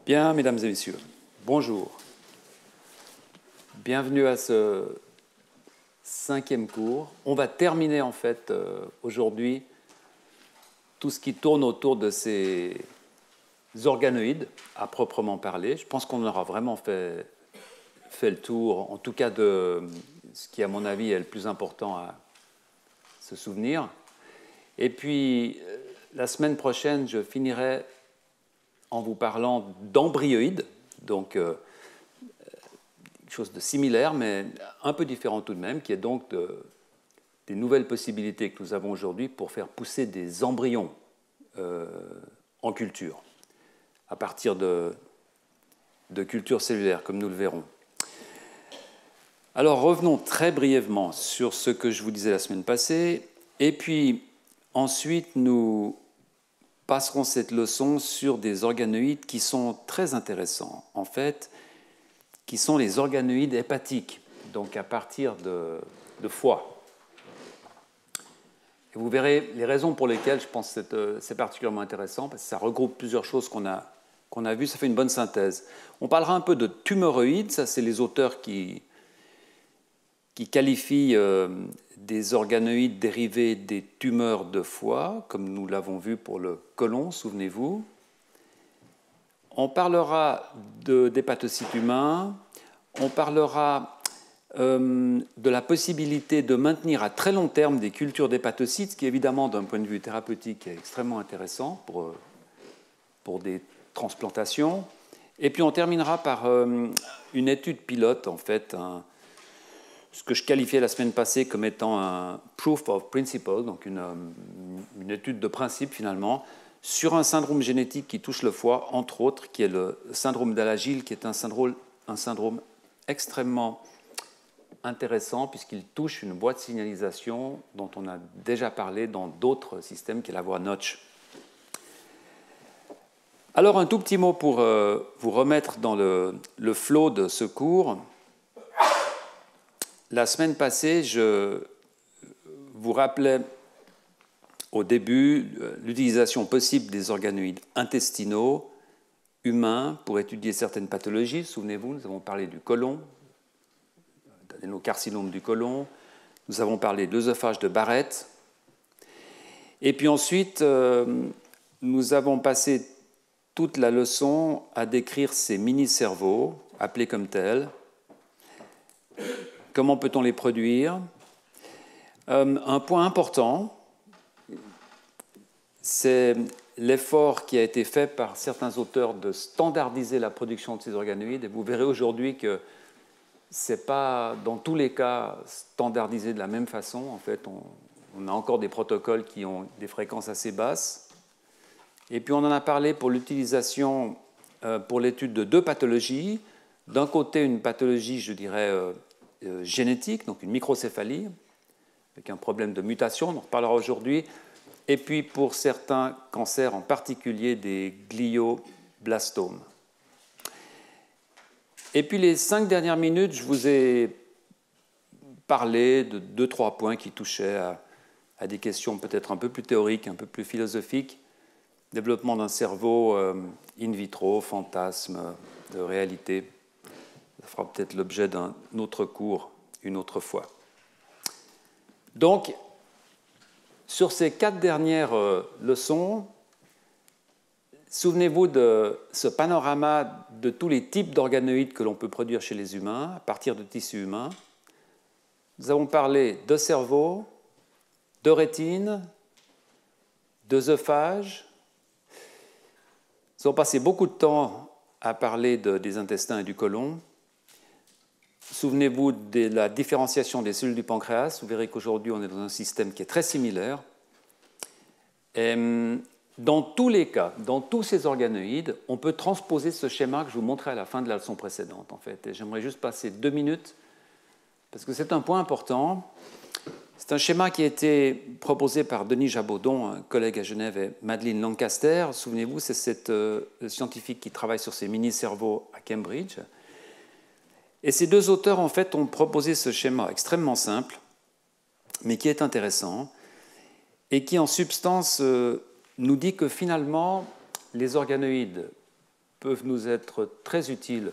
Bien, mesdames et messieurs, bonjour. Bienvenue à ce 5e cours. On va terminer en fait aujourd'hui tout ce qui tourne autour de ces organoïdes à proprement parler. Je pense qu'on aura vraiment fait le tour, en tout cas de ce qui à mon avis est le plus important à se souvenir. Et puis la semaine prochaine, je finirai en vous parlant d'embryoïdes, donc quelque chose de similaire, mais un peu différent tout de même, qui est donc des nouvelles possibilités que nous avons aujourd'hui pour faire pousser des embryons en culture, à partir de cultures cellulaires, comme nous le verrons. Alors revenons très brièvement sur ce que je vous disais la semaine passée, et puis ensuite nous passerons cette leçon sur des organoïdes qui sont très intéressants, en fait, qui sont les organoïdes hépatiques, donc à partir de foie. Et vous verrez les raisons pour lesquelles je pense que c'est particulièrement intéressant, parce que ça regroupe plusieurs choses qu'on a vues, ça fait une bonne synthèse. On parlera un peu de tumoroïdes, ça c'est les auteurs qui qualifient des organoïdes dérivés des tumeurs de foie, comme nous l'avons vu pour le côlon, souvenez-vous. On parlera d'hépatocytes humains, on parlera de la possibilité de maintenir à très long terme des cultures d'hépatocytes, ce qui évidemment d'un point de vue thérapeutique est extrêmement intéressant pour des transplantations. Et puis on terminera par une étude pilote, en fait, ce que je qualifiais la semaine passée comme étant un proof of principle, donc une étude de principe finalement, sur un syndrome génétique qui touche le foie, entre autres, qui est le syndrome d'Alagille, qui est un syndrome extrêmement intéressant puisqu'il touche une voie de signalisation dont on a déjà parlé dans d'autres systèmes, qui est la voie Notch. Alors un tout petit mot pour vous remettre dans le flot de ce cours. La semaine passée, je vous rappelais au début l'utilisation possible des organoïdes intestinaux humains pour étudier certaines pathologies. Souvenez-vous, nous avons parlé du côlon, d'adénocarcinome du côlon, nous avons parlé de l'œsophage de Barrett. Et puis ensuite, nous avons passé toute la leçon à décrire ces mini-cerveaux, appelés comme tels. Comment peut-on les produire? Un point important, c'est l'effort qui a été fait par certains auteurs de standardiser la production de ces organoïdes. Et vous verrez aujourd'hui que ce n'est pas dans tous les cas standardisé de la même façon. En fait, on a encore des protocoles qui ont des fréquences assez basses. Et puis on en a parlé pour l'utilisation, pour l'étude de deux pathologies. D'un côté, une pathologie, je dirais, génétique, donc une microcéphalie, avec un problème de mutation, on en reparlera aujourd'hui, et puis pour certains cancers, en particulier des glioblastomes. Et puis les 5 dernières minutes, je vous ai parlé de 2-3 points qui touchaient à des questions peut-être un peu plus théoriques, un peu plus philosophiques, développement d'un cerveau in vitro, fantasme de réalité. Ça fera peut-être l'objet d'un autre cours une autre fois. Donc, sur ces 4 dernières leçons, souvenez-vous de ce panorama de tous les types d'organoïdes que l'on peut produire chez les humains, à partir de tissus humains. Nous avons parlé de cerveau, de rétine, d'œsophage. Nous avons passé beaucoup de temps à parler des intestins et du côlon. Souvenez-vous de la différenciation des cellules du pancréas. Vous verrez qu'aujourd'hui, on est dans un système qui est très similaire. Et dans tous les cas, dans tous ces organoïdes, on peut transposer ce schéma que je vous montrais à la fin de la leçon précédente, en fait. Et j'aimerais juste passer 2 minutes, parce que c'est un point important. C'est un schéma qui a été proposé par Denis Jabaudon, un collègue à Genève, et Madeleine Lancaster. Souvenez-vous, c'est cette scientifique qui travaille sur ces mini-cerveaux à Cambridge. Et ces 2 auteurs, en fait, ont proposé ce schéma extrêmement simple, mais qui est intéressant, et qui, en substance, nous dit que finalement, les organoïdes peuvent nous être très utiles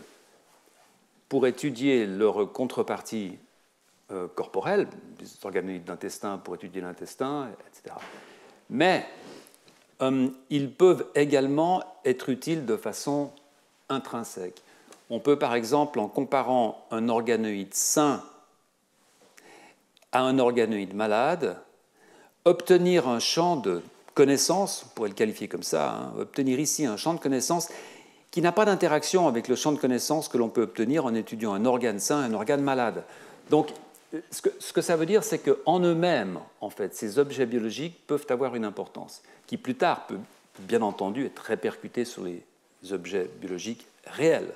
pour étudier leur contrepartie corporelle, des organoïdes d'intestin pour étudier l'intestin, etc. Mais ils peuvent également être utiles de façon intrinsèque. On peut par exemple, en comparant un organoïde sain à un organoïde malade, obtenir un champ de connaissances, on pourrait le qualifier comme ça, hein, obtenir ici un champ de connaissances qui n'a pas d'interaction avec le champ de connaissances que l'on peut obtenir en étudiant un organe sain et un organe malade. Donc, ce que ça veut dire, c'est qu'en eux-mêmes, en fait, ces objets biologiques peuvent avoir une importance, qui plus tard peut, bien entendu, être répercutée sur les objets biologiques réels.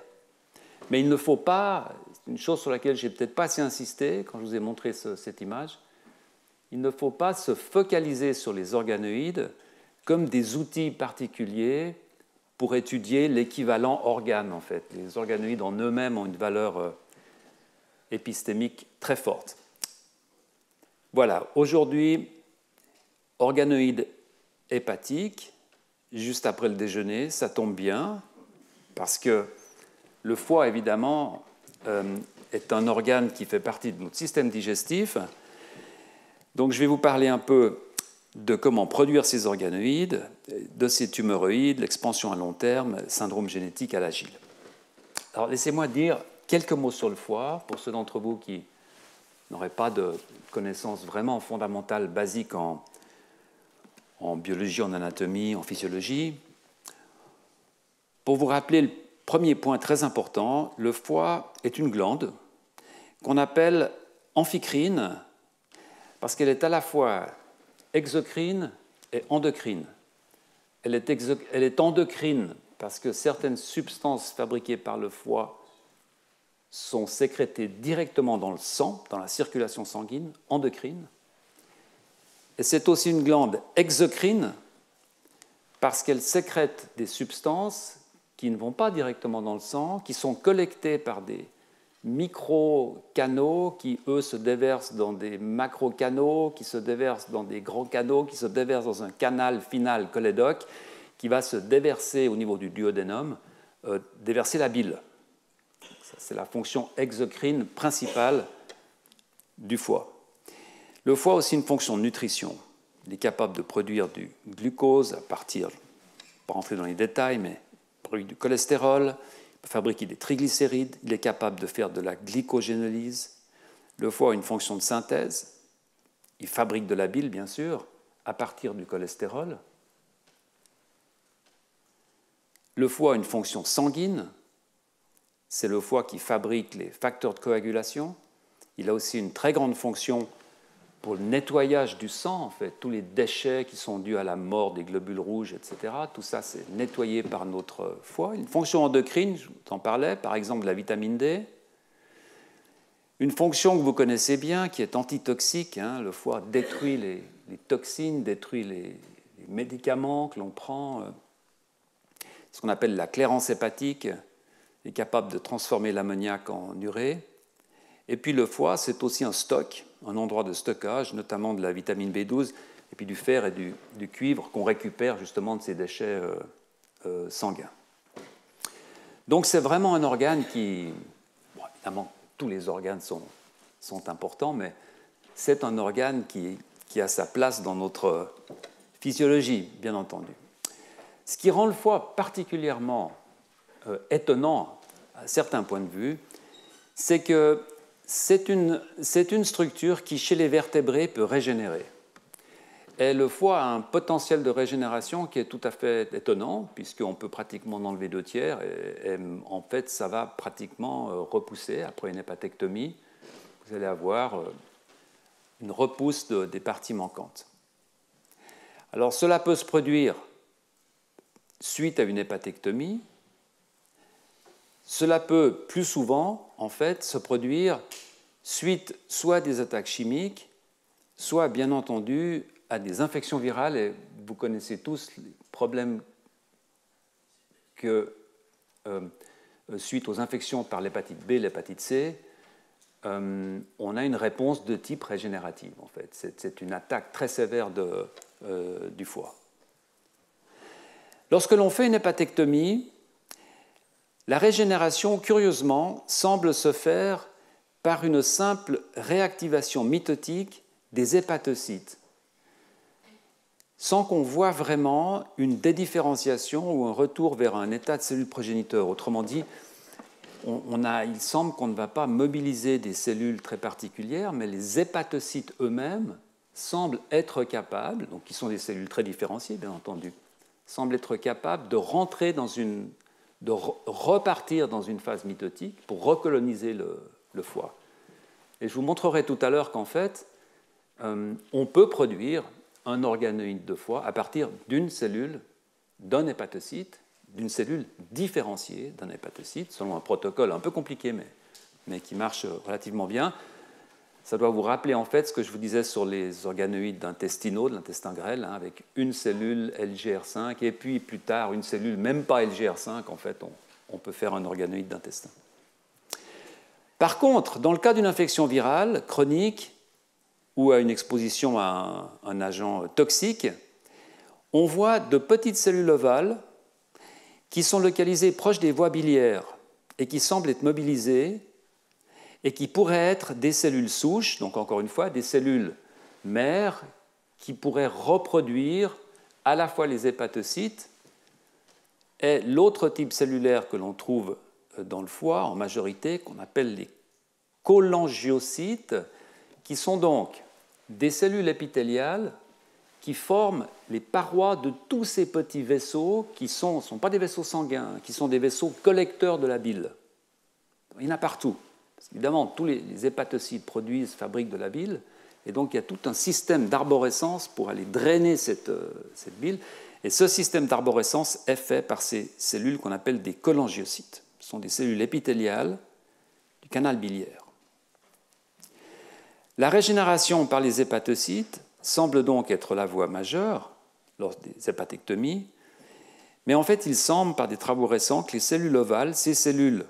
Mais il ne faut pas, c'est une chose sur laquelle je n'ai peut-être pas assez insisté quand je vous ai montré cette image, il ne faut pas se focaliser sur les organoïdes comme des outils particuliers pour étudier l'équivalent organe, en fait. Les organoïdes en eux-mêmes ont une valeur épistémique très forte. Voilà, aujourd'hui, organoïdes hépatiques, juste après le déjeuner, ça tombe bien, parce que le foie, évidemment, est un organe qui fait partie de notre système digestif. Donc je vais vous parler un peu de comment produire ces organoïdes, de ces tumeuroïdes, l'expansion à long terme, syndrome génétique à l'agile. Alors laissez-moi dire quelques mots sur le foie, pour ceux d'entre vous qui n'auraient pas de connaissances vraiment fondamentales, basiques en biologie, en anatomie, en physiologie. Pour vous rappeler le premier point très important, le foie est une glande qu'on appelle amphicrine parce qu'elle est à la fois exocrine et endocrine. Elle est endocrine parce que certaines substances fabriquées par le foie sont sécrétées directement dans le sang, dans la circulation sanguine, endocrine. Et c'est aussi une glande exocrine parce qu'elle sécrète des substances qui ne vont pas directement dans le sang, qui sont collectées par des micro-canaux qui, eux, se déversent dans des macro-canaux, qui se déversent dans des grands canaux, qui se déversent dans un canal final cholédoque, qui va se déverser au niveau du duodénum, déverser la bile. C'est la fonction exocrine principale du foie. Le foie a aussi une fonction de nutrition. Il est capable de produire du glucose à partir, je ne vais pas rentrer dans les détails, mais il produit du cholestérol, il peut fabriquer des triglycérides, il est capable de faire de la glycogénolyse. Le foie a une fonction de synthèse. Il fabrique de la bile, bien sûr, à partir du cholestérol. Le foie a une fonction sanguine. C'est le foie qui fabrique les facteurs de coagulation. Il a aussi une très grande fonction pour le nettoyage du sang, en fait. Tous les déchets qui sont dus à la mort des globules rouges, etc., tout ça, c'est nettoyé par notre foie. Une fonction endocrine, je vous en parlais, par exemple la vitamine D. Une fonction que vous connaissez bien, qui est antitoxique. Hein, le foie détruit les toxines, détruit les médicaments que l'on prend. Ce qu'on appelle la clairance hépatique, est capable de transformer l'ammoniac en urée. Et puis le foie, c'est aussi un stock, un endroit de stockage, notamment de la vitamine B12, et puis du fer et du cuivre qu'on récupère justement de ces déchets sanguins. Donc c'est vraiment un organe qui, bon, évidemment, tous les organes sont importants, mais c'est un organe qui a sa place dans notre physiologie, bien entendu. Ce qui rend le foie particulièrement étonnant à certains points de vue, c'est que c'est une structure qui, chez les vertébrés, peut régénérer. Et le foie a un potentiel de régénération qui est tout à fait étonnant, puisqu'on peut pratiquement en enlever 2/3, et en fait, ça va pratiquement repousser après une hépatectomie. Vous allez avoir une repousse des parties manquantes. Alors, cela peut se produire suite à une hépatectomie. Cela peut plus souvent, en fait, se produire suite soit à des attaques chimiques, soit, bien entendu, à des infections virales. Et vous connaissez tous les problèmes que, suite aux infections par l'hépatite B, l'hépatite C, on a une réponse de type régénérative, en fait. C'est une attaque très sévère du foie. Lorsque l'on fait une hépatectomie, La régénération, curieusement, semble se faire par une simple réactivation mitotique des hépatocytes, sans qu'on voit vraiment une dédifférenciation ou un retour vers un état de cellules progéniteurs. Autrement dit, il semble qu'on ne va pas mobiliser des cellules très particulières, mais les hépatocytes eux-mêmes semblent être capables, donc qui sont des cellules très différenciées, bien entendu, semblent être capables de rentrer de repartir dans une phase mitotique pour recoloniser le foie. Et je vous montrerai tout à l'heure qu'en fait, on peut produire un organoïde de foie à partir d'une cellule, d'un hépatocyte, d'une cellule différenciée d'un hépatocyte, selon un protocole un peu compliqué, mais qui marche relativement bien. Ça doit vous rappeler en fait ce que je vous disais sur les organoïdes intestinaux, de l'intestin grêle, hein, avec une cellule LGR5 et puis plus tard une cellule même pas LGR5, en fait, on peut faire un organoïde d'intestin. Par contre, dans le cas d'une infection virale chronique ou à une exposition à un agent toxique, on voit de petites cellules ovales qui sont localisées proches des voies biliaires et qui semblent être mobilisées et qui pourraient être des cellules souches, donc encore une fois, des cellules mères qui pourraient reproduire à la fois les hépatocytes et l'autre type cellulaire que l'on trouve dans le foie, en majorité, qu'on appelle les cholangiocytes, qui sont donc des cellules épithéliales qui forment les parois de tous ces petits vaisseaux qui ne sont pas des vaisseaux sanguins, qui sont des vaisseaux collecteurs de la bile. Il y en a partout. Évidemment, tous les hépatocytes fabriquent de la bile, et donc il y a tout un système d'arborescence pour aller drainer cette bile. Et ce système d'arborescence est fait par ces cellules qu'on appelle des cholangiocytes. Ce sont des cellules épithéliales du canal biliaire. La régénération par les hépatocytes semble donc être la voie majeure lors des hépatectomies, mais en fait, il semble, par des travaux récents, que les cellules ovales, ces cellules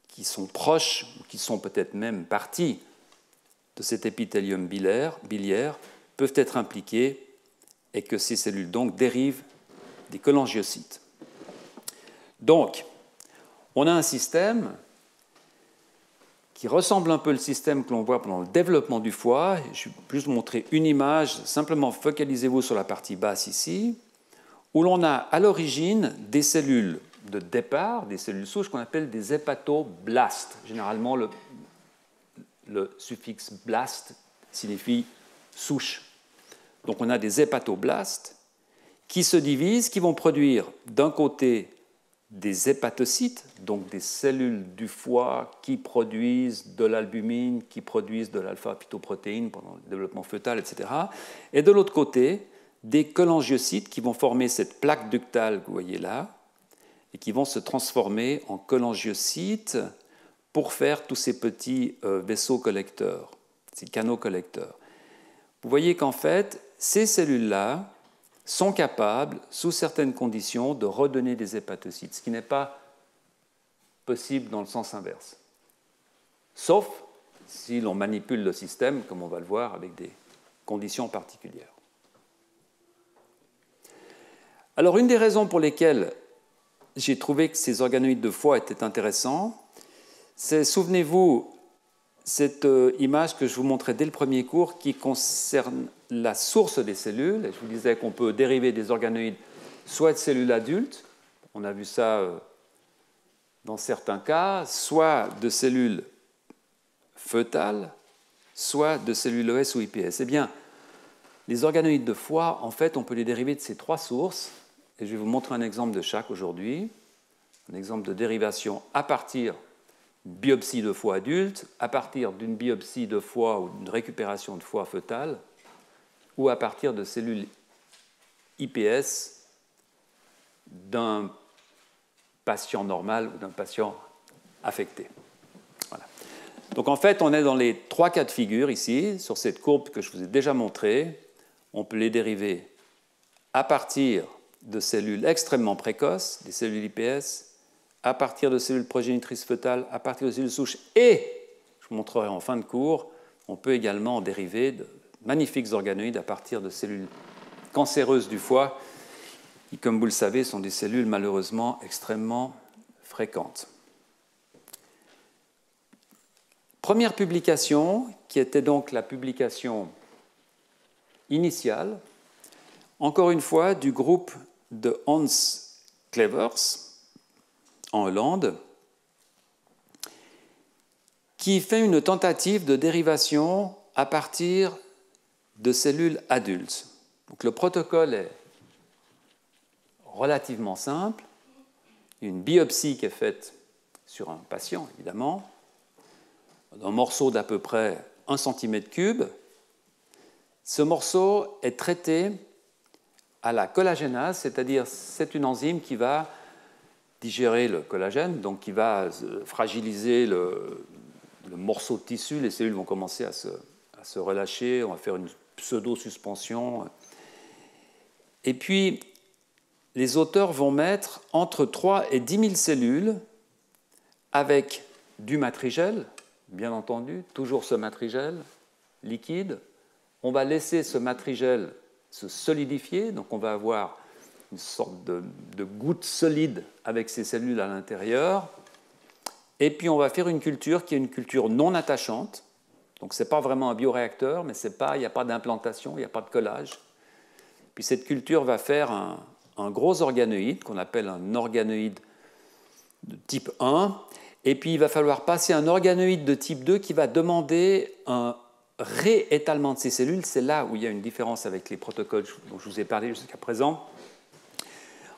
qui sont proches, ou qui sont peut-être même parties de cet épithélium biliaire, peuvent être impliquées et que ces cellules donc dérivent des cholangiocytes. Donc, on a un système qui ressemble un peu au système que l'on voit pendant le développement du foie. Je vais plus vous montrer une image, simplement focalisez-vous sur la partie basse ici, où l'on a à l'origine des cellules de départ, des cellules souches qu'on appelle des hépatoblastes. Généralement, le suffixe blast signifie souche. Donc on a des hépatoblastes qui se divisent, qui vont produire d'un côté des hépatocytes, donc des cellules du foie qui produisent de l'albumine, qui produisent de l'alpha-apitoprotéine pendant le développement fœtal, etc. Et de l'autre côté, des cholangiocytes qui vont former cette plaque ductale que vous voyez là, et qui vont se transformer en cholangiocytes pour faire tous ces petits vaisseaux collecteurs, ces canaux collecteurs. Vous voyez qu'en fait, ces cellules-là sont capables, sous certaines conditions, de redonner des hépatocytes, ce qui n'est pas possible dans le sens inverse. Sauf si l'on manipule le système, comme on va le voir, avec des conditions particulières. Alors, une des raisons pour lesquelles j'ai trouvé que ces organoïdes de foie étaient intéressants, c'est, souvenez-vous, cette image que je vous montrais dès le premier cours qui concerne la source des cellules. Et je vous disais qu'on peut dériver des organoïdes soit de cellules adultes, on a vu ça dans certains cas, soit de cellules fœtales, soit de cellules OS ou IPS. Eh bien, les organoïdes de foie, en fait, on peut les dériver de ces trois sources. Et je vais vous montrer un exemple de chaque aujourd'hui. Un exemple de dérivation à partir biopsie de foie adulte, à partir d'une biopsie de foie ou d'une récupération de foie fœtale, ou à partir de cellules IPS d'un patient normal ou d'un patient affecté. Voilà. Donc en fait, on est dans les trois cas de figure ici, sur cette courbe que je vous ai déjà montrée. On peut les dériver à partir de cellules extrêmement précoces, des cellules IPS, à partir de cellules progénitrices fœtales, à partir de cellules souches, et, je vous montrerai en fin de cours, on peut également en dériver de magnifiques organoïdes à partir de cellules cancéreuses du foie, qui, comme vous le savez, sont des cellules malheureusement extrêmement fréquentes. Première publication, qui était donc la publication initiale, encore une fois du groupe de Hans Clevers en Hollande, qui fait une tentative de dérivation à partir de cellules adultes. Donc le protocole est relativement simple. Une biopsie qui est faite sur un patient, évidemment, d'un morceau d'à peu près 1 cm3. Ce morceau est traité à la collagénase, c'est-à-dire c'est une enzyme qui va digérer le collagène, donc qui va fragiliser le morceau de tissu. Les cellules vont commencer à se relâcher, on va faire une pseudo-suspension. Et puis, les auteurs vont mettre entre 3 et 10 000 cellules avec du matrigel, bien entendu, toujours ce matrigel liquide. On va laisser ce matrigel se solidifier, donc on va avoir une sorte de goutte solide avec ces cellules à l'intérieur. Et puis on va faire une culture qui est une culture non attachante. Donc ce n'est pas vraiment un bioréacteur, mais il n'y a pas d'implantation, il n'y a pas de collage. Puis cette culture va faire un gros organoïde qu'on appelle un organoïde de type 1. Et puis il va falloir passer un organoïde de type 2 qui va demander un réétalement de ces cellules. C'est là où il y a une différence avec les protocoles dont je vous ai parlé jusqu'à présent.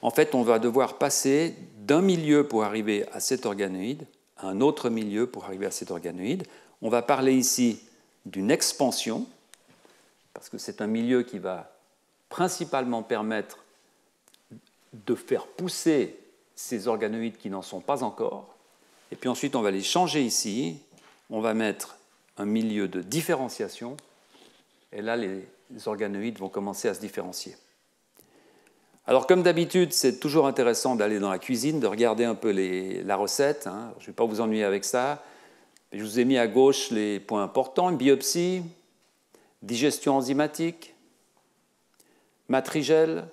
En fait, on va devoir passer d'un milieu pour arriver à cet organoïde, à un autre milieu pour arriver à cet organoïde. On va parler ici d'une expansion, parce que c'est un milieu qui va principalement permettre de faire pousser ces organoïdes qui n'en sont pas encore. Et puis ensuite, on va les changer ici. On va mettre un milieu de différenciation. Et là, les organoïdes vont commencer à se différencier. Alors, comme d'habitude, c'est toujours intéressant d'aller dans la cuisine, de regarder un peu la recette. Hein. Je ne vais pas vous ennuyer avec ça. Je vous ai mis à gauche les points importants. Une biopsie, digestion enzymatique, matrigel,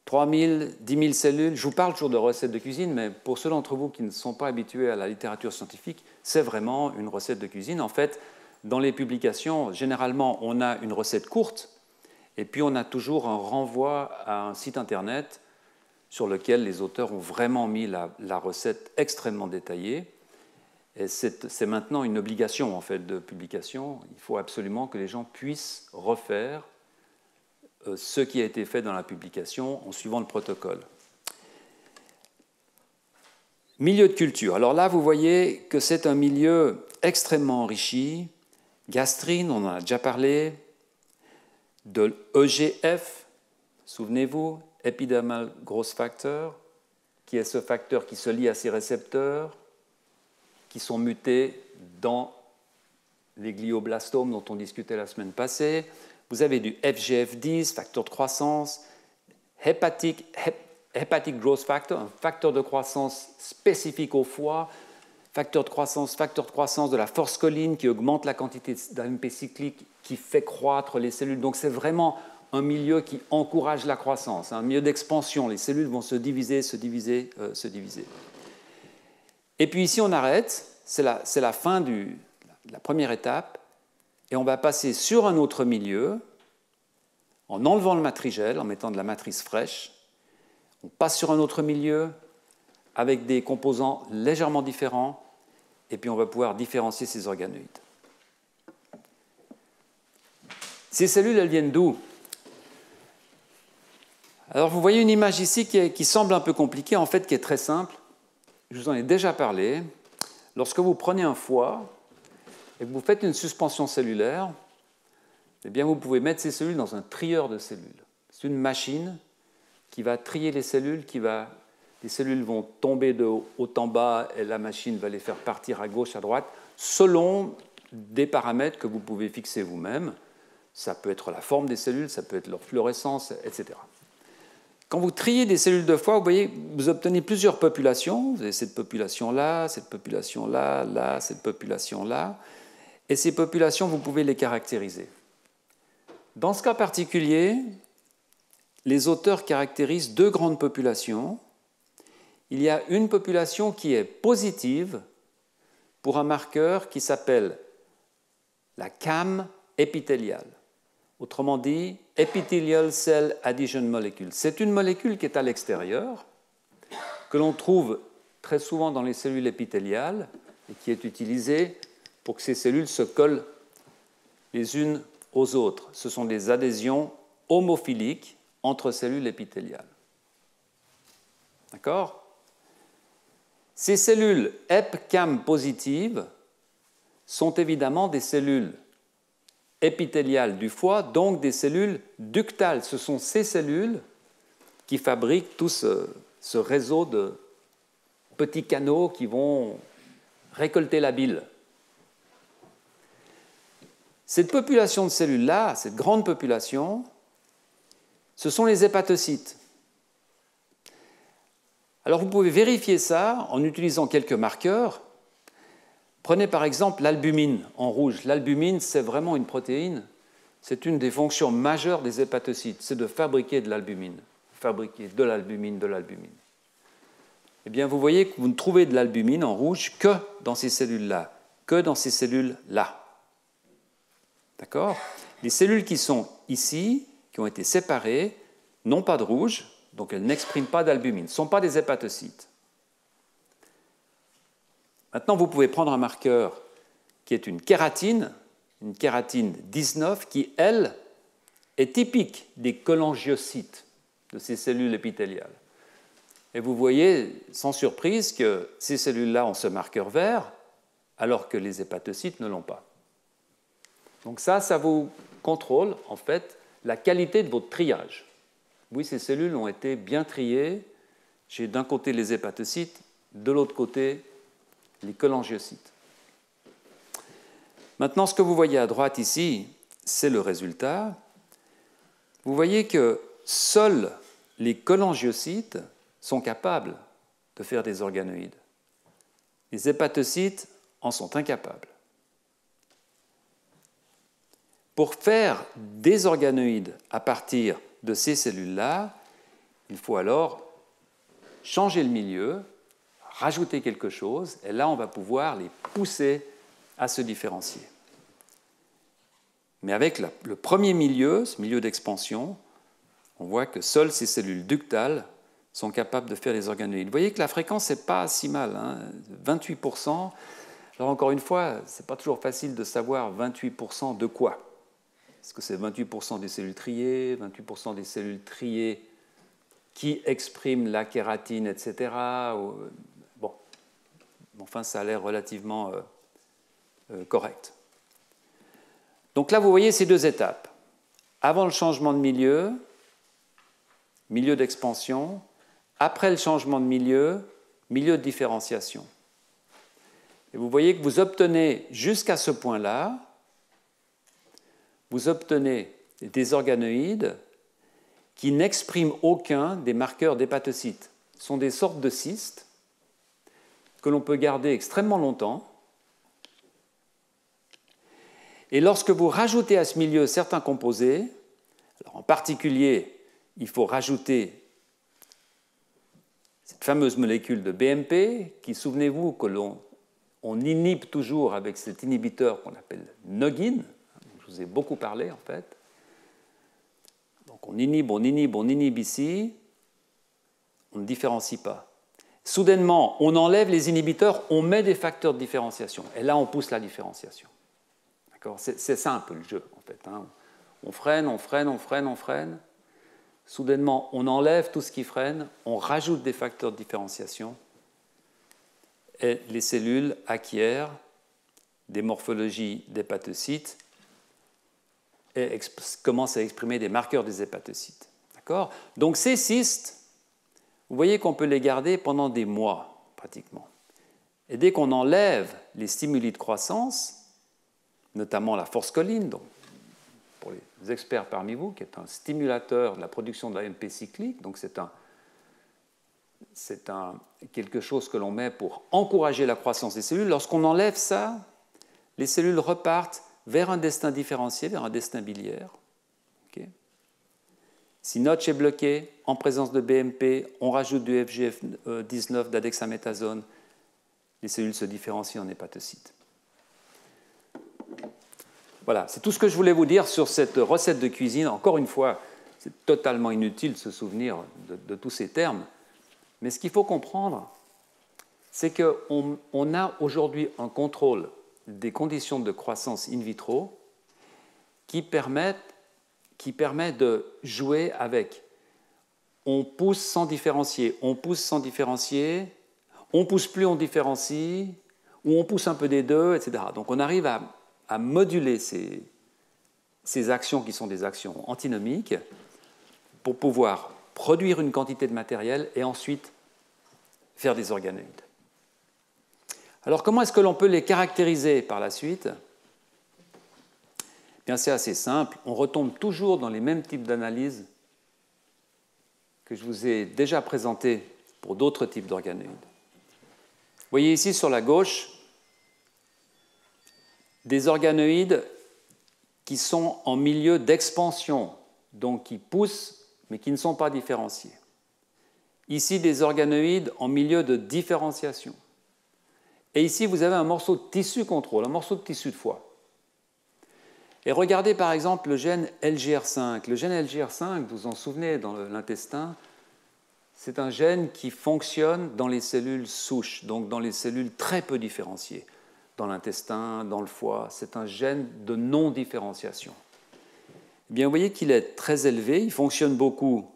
3000, 10 000 cellules. Je vous parle toujours de recettes de cuisine, mais pour ceux d'entre vous qui ne sont pas habitués à la littérature scientifique, c'est vraiment une recette de cuisine. En fait, dans les publications, généralement, on a une recette courte, et puis on a toujours un renvoi à un site internet sur lequel les auteurs ont vraiment mis la recette extrêmement détaillée. Et c'est maintenant une obligation en fait, de publication. Il faut absolument que les gens puissent refaire ce qui a été fait dans la publication en suivant le protocole. Milieu de culture. Alors là, vous voyez que c'est un milieu extrêmement enrichi. Gastrine, on en a déjà parlé. De l'EGF, souvenez-vous, Epidermal Growth Factor, qui est ce facteur qui se lie à ces récepteurs qui sont mutés dans les glioblastomes dont on discutait la semaine passée. Vous avez du FGF10, facteur de croissance, Hepatic Growth Factor, un facteur de croissance spécifique au foie, facteur de croissance de la forscoline qui augmente la quantité d'AMP cyclique, qui fait croître les cellules. Donc c'est vraiment un milieu qui encourage la croissance, un milieu d'expansion. Les cellules vont se diviser, se diviser, se diviser. Et puis ici, on arrête. C'est la fin de la première étape. Et on va passer sur un autre milieu en enlevant le matrigel, en mettant de la matrice fraîche. On passe sur un autre milieu avec des composants légèrement différents. Et puis on va pouvoir différencier ces organoïdes. Ces cellules, elles viennent d'où? Alors vous voyez une image ici qui semble un peu compliquée, en fait qui est très simple. Je vous en ai déjà parlé. Lorsque vous prenez un foie et que vous faites une suspension cellulaire, eh bien vous pouvez mettre ces cellules dans un trieur de cellules. C'est une machine qui va trier les cellules, les cellules vont tomber de haut en bas et la machine va les faire partir à gauche, à droite, selon des paramètres que vous pouvez fixer vous-même. Ça peut être la forme des cellules, ça peut être leur fluorescence, etc. Quand vous triez des cellules de foie, vous voyez, vous obtenez plusieurs populations. Vous avez cette population-là, cette population-là, là, cette population-là. Et ces populations, vous pouvez les caractériser. Dans ce cas particulier, les auteurs caractérisent deux grandes populations il y a une population qui est positive pour un marqueur qui s'appelle la CAM épithéliale. Autrement dit, Epithelial Cell Adhesion Molecule. C'est une molécule qui est à l'extérieur, que l'on trouve très souvent dans les cellules épithéliales et qui est utilisée pour que ces cellules se collent les unes aux autres. Ce sont des adhésions homophiliques entre cellules épithéliales. D'accord ? Ces cellules EpCAM positives sont évidemment des cellules épithéliales du foie, donc des cellules ductales. Ce sont ces cellules qui fabriquent tout ce réseau de petits canaux qui vont récolter la bile. Cette population de cellules-là, cette grande population, ce sont les hépatocytes. Alors vous pouvez vérifier ça en utilisant quelques marqueurs. Prenez par exemple l'albumine en rouge. L'albumine, c'est vraiment une protéine. C'est une des fonctions majeures des hépatocytes, c'est de fabriquer de l'albumine. Fabriquer de l'albumine, de l'albumine. Eh bien, vous voyez que vous ne trouvez de l'albumine en rouge que dans ces cellules-là, que dans ces cellules-là. D'accord ? Les cellules qui sont ici, qui ont été séparées, n'ont pas de rouge, donc elles n'expriment pas d'albumine. Ce ne sont pas des hépatocytes. Maintenant, vous pouvez prendre un marqueur qui est une kératine 19, qui, elle, est typique des cholangiocytes, de ces cellules épithéliales. Et vous voyez, sans surprise, que ces cellules-là ont ce marqueur vert, alors que les hépatocytes ne l'ont pas. Donc ça vous contrôle, en fait, la qualité de votre triage. Oui, ces cellules ont été bien triées. J'ai d'un côté les hépatocytes, de l'autre côté les cholangiocytes. Maintenant, ce que vous voyez à droite ici, c'est le résultat. Vous voyez que seuls les cholangiocytes sont capables de faire des organoïdes. Les hépatocytes en sont incapables. Pour faire des organoïdes à partir de ces cellules-là, il faut alors changer le milieu, rajouter quelque chose, et là, on va pouvoir les pousser à se différencier. Mais avec le premier milieu, ce milieu d'expansion, on voit que seules ces cellules ductales sont capables de faire les organoïdes. Vous voyez que la fréquence n'est pas si mal, 28%. Alors encore une fois, ce n'est pas toujours facile de savoir 28% de quoi. Est-ce que c'est 28% des cellules triées, 28% des cellules triées qui expriment la kératine, etc. Bon, enfin, ça a l'air relativement correct. Donc là, vous voyez ces deux étapes. Avant le changement de milieu d'expansion, après le changement de milieu de différenciation. Et vous voyez que vous obtenez, jusqu'à ce point-là, vous obtenez des organoïdes qui n'expriment aucun des marqueurs d'hépatocytes. Ce sont des sortes de cystes que l'on peut garder extrêmement longtemps. Et lorsque vous rajoutez à ce milieu certains composés, alors en particulier, il faut rajouter cette fameuse molécule de BMP, qui, souvenez-vous, que l'on inhibe toujours avec cet inhibiteur qu'on appelle Noggin. Je vous ai beaucoup parlé, en fait. Donc on inhibe ici, on ne différencie pas. Soudainement, on enlève les inhibiteurs, on met des facteurs de différenciation. Et là, on pousse la différenciation. C'est ça un peu le jeu, en fait. On freine. Soudainement, on enlève tout ce qui freine, on rajoute des facteurs de différenciation et les cellules acquièrent des morphologies d'hépatocytes et commencent à exprimer des marqueurs des hépatocytes. D'accord ? Donc ces cystes, vous voyez qu'on peut les garder pendant des mois, pratiquement. Et dès qu'on enlève les stimuli de croissance, notamment la forscoline, donc pour les experts parmi vous, qui est un stimulateur de la production d'AMP cyclique, donc c'est quelque chose que l'on met pour encourager la croissance des cellules. Lorsqu'on enlève ça, les cellules repartent vers un destin différencié, vers un destin biliaire. Okay. Si Notch est bloqué, en présence de BMP, on rajoute du FGF19 d'adexaméthasone, les cellules se différencient en hépatocytes. Voilà, c'est tout ce que je voulais vous dire sur cette recette de cuisine. Encore une fois, c'est totalement inutile de se souvenir de tous ces termes. Mais ce qu'il faut comprendre, c'est qu'on a aujourd'hui un contrôle des conditions de croissance in vitro qui permet de jouer avec. On pousse sans différencier, on pousse sans différencier, on pousse plus, on différencie, ou on pousse un peu des deux, etc. Donc on arrive à moduler ces actions qui sont des actions antinomiques pour pouvoir produire une quantité de matériel et ensuite faire des organoïdes. Alors comment est-ce que l'on peut les caractériser par la suite ? Bien, c'est assez simple, on retombe toujours dans les mêmes types d'analyses que je vous ai déjà présentés pour d'autres types d'organoïdes. Vous voyez ici sur la gauche des organoïdes qui sont en milieu d'expansion, donc qui poussent mais qui ne sont pas différenciés. Ici, des organoïdes en milieu de différenciation. Et ici, vous avez un morceau de tissu contrôle, un morceau de tissu de foie. Et regardez par exemple le gène LGR5. Le gène LGR5, vous vous en souvenez, dans l'intestin, c'est un gène qui fonctionne dans les cellules souches, donc dans les cellules très peu différenciées, dans l'intestin, dans le foie. C'est un gène de non-différenciation. Eh bien, vous voyez qu'il est très élevé, il fonctionne beaucoup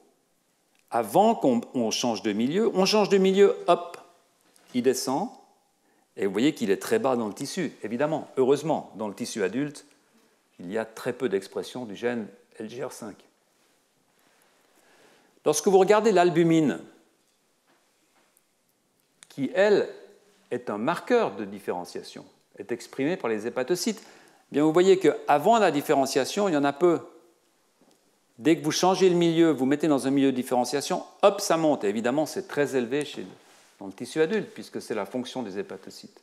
avant qu'on change de milieu. On change de milieu, hop, il descend, et vous voyez qu'il est très bas dans le tissu. Évidemment, heureusement, dans le tissu adulte, il y a très peu d'expression du gène LGR5. Lorsque vous regardez l'albumine, qui, elle, est un marqueur de différenciation, est exprimée par les hépatocytes, eh bien vous voyez qu'avant la différenciation, il y en a peu. Dès que vous changez le milieu, vous mettez dans un milieu de différenciation, hop, ça monte. Et évidemment, c'est très élevé dans le tissu adulte, puisque c'est la fonction des hépatocytes.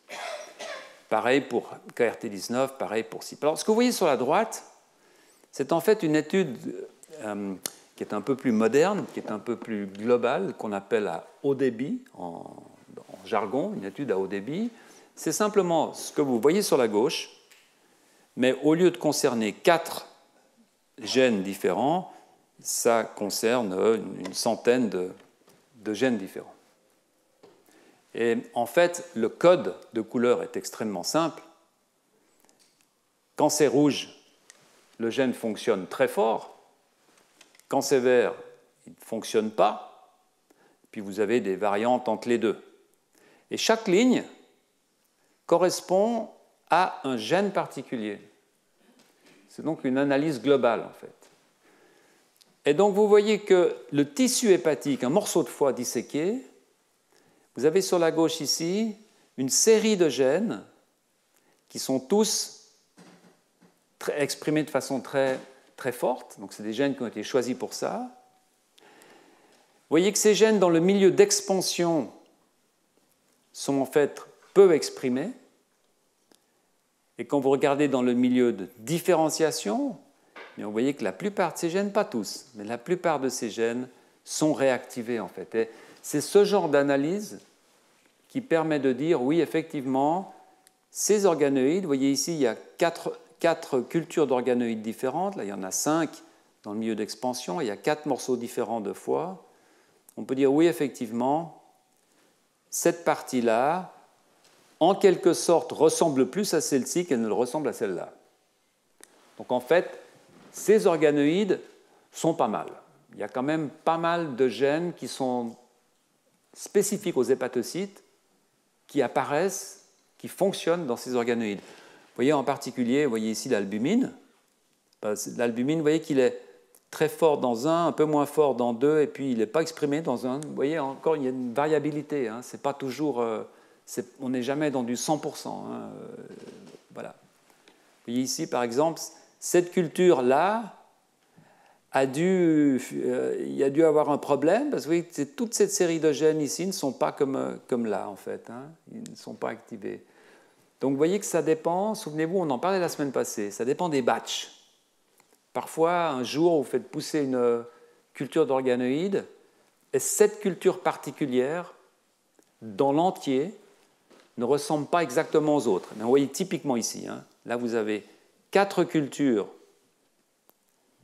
Pareil pour KRT19, pareil pour CYP. Alors, ce que vous voyez sur la droite, c'est en fait une étude qui est un peu plus moderne, qui est un peu plus globale, qu'on appelle à haut débit, en jargon, une étude à haut débit. C'est simplement ce que vous voyez sur la gauche, mais au lieu de concerner 4 gènes différents, ça concerne une centaine de gènes différents. Et en fait, le code de couleur est extrêmement simple. Quand c'est rouge, le gène fonctionne très fort. Quand c'est vert, il ne fonctionne pas. Puis vous avez des variantes entre les deux. Et chaque ligne correspond à un gène particulier. C'est donc une analyse globale, en fait. Et donc vous voyez que le tissu hépatique, un morceau de foie disséqué, vous avez sur la gauche ici une série de gènes qui sont tous exprimés de façon très, très forte. Donc c'est des gènes qui ont été choisis pour ça. Vous voyez que ces gènes dans le milieu d'expansion sont en fait peu exprimés. Et quand vous regardez dans le milieu de différenciation, vous voyez que la plupart de ces gènes, pas tous, mais la plupart de ces gènes sont réactivés en fait. Et c'est ce genre d'analyse qui permet de dire, oui, effectivement, ces organoïdes, vous voyez ici, il y a 4 cultures d'organoïdes différentes, là il y en a 5 dans le milieu d'expansion, il y a 4 morceaux différents de foie. On peut dire, oui, effectivement, cette partie-là, en quelque sorte, ressemble plus à celle-ci qu'elle ne le ressemble à celle-là. Donc en fait, ces organoïdes sont pas mal. Il y a quand même pas mal de gènes qui sont spécifiques aux hépatocytes, qui apparaissent, qui fonctionnent dans ces organoïdes. Vous voyez en particulier, vous voyez ici l'albumine. L'albumine, vous voyez qu'il est très fort dans un peu moins fort dans deux, et puis il n'est pas exprimé dans un. Vous voyez, encore, il y a une variabilité. Hein. C'est pas toujours, on n'est jamais dans du 100%. Hein. Voilà. Vous voyez ici, par exemple, cette culture-là, il y a dû avoir un problème, parce que toute cette série de gènes ici ne sont pas comme là, en fait. Hein. Ils ne sont pas activés. Donc vous voyez que ça dépend, souvenez-vous, on en parlait la semaine passée, ça dépend des batchs. Parfois, un jour, vous faites pousser une culture d'organoïdes, Et cette culture particulière, dans l'entier, ne ressemble pas exactement aux autres. Mais vous voyez typiquement ici, hein, là vous avez 4 cultures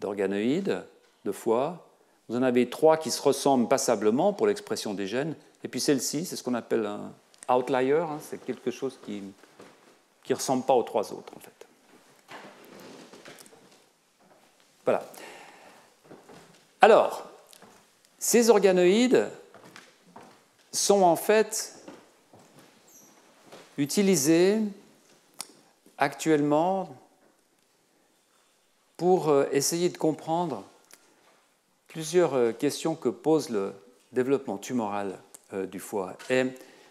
d'organoïdes, de foie. Vous en avez 3 qui se ressemblent passablement pour l'expression des gènes. Et puis celle-ci, c'est ce qu'on appelle un outlier, hein, c'est quelque chose qui ne ressemble pas aux 3 autres, en fait. Voilà. Alors, ces organoïdes sont en fait utilisés actuellement pour essayer de comprendre plusieurs questions que pose le développement tumoral du foie. Et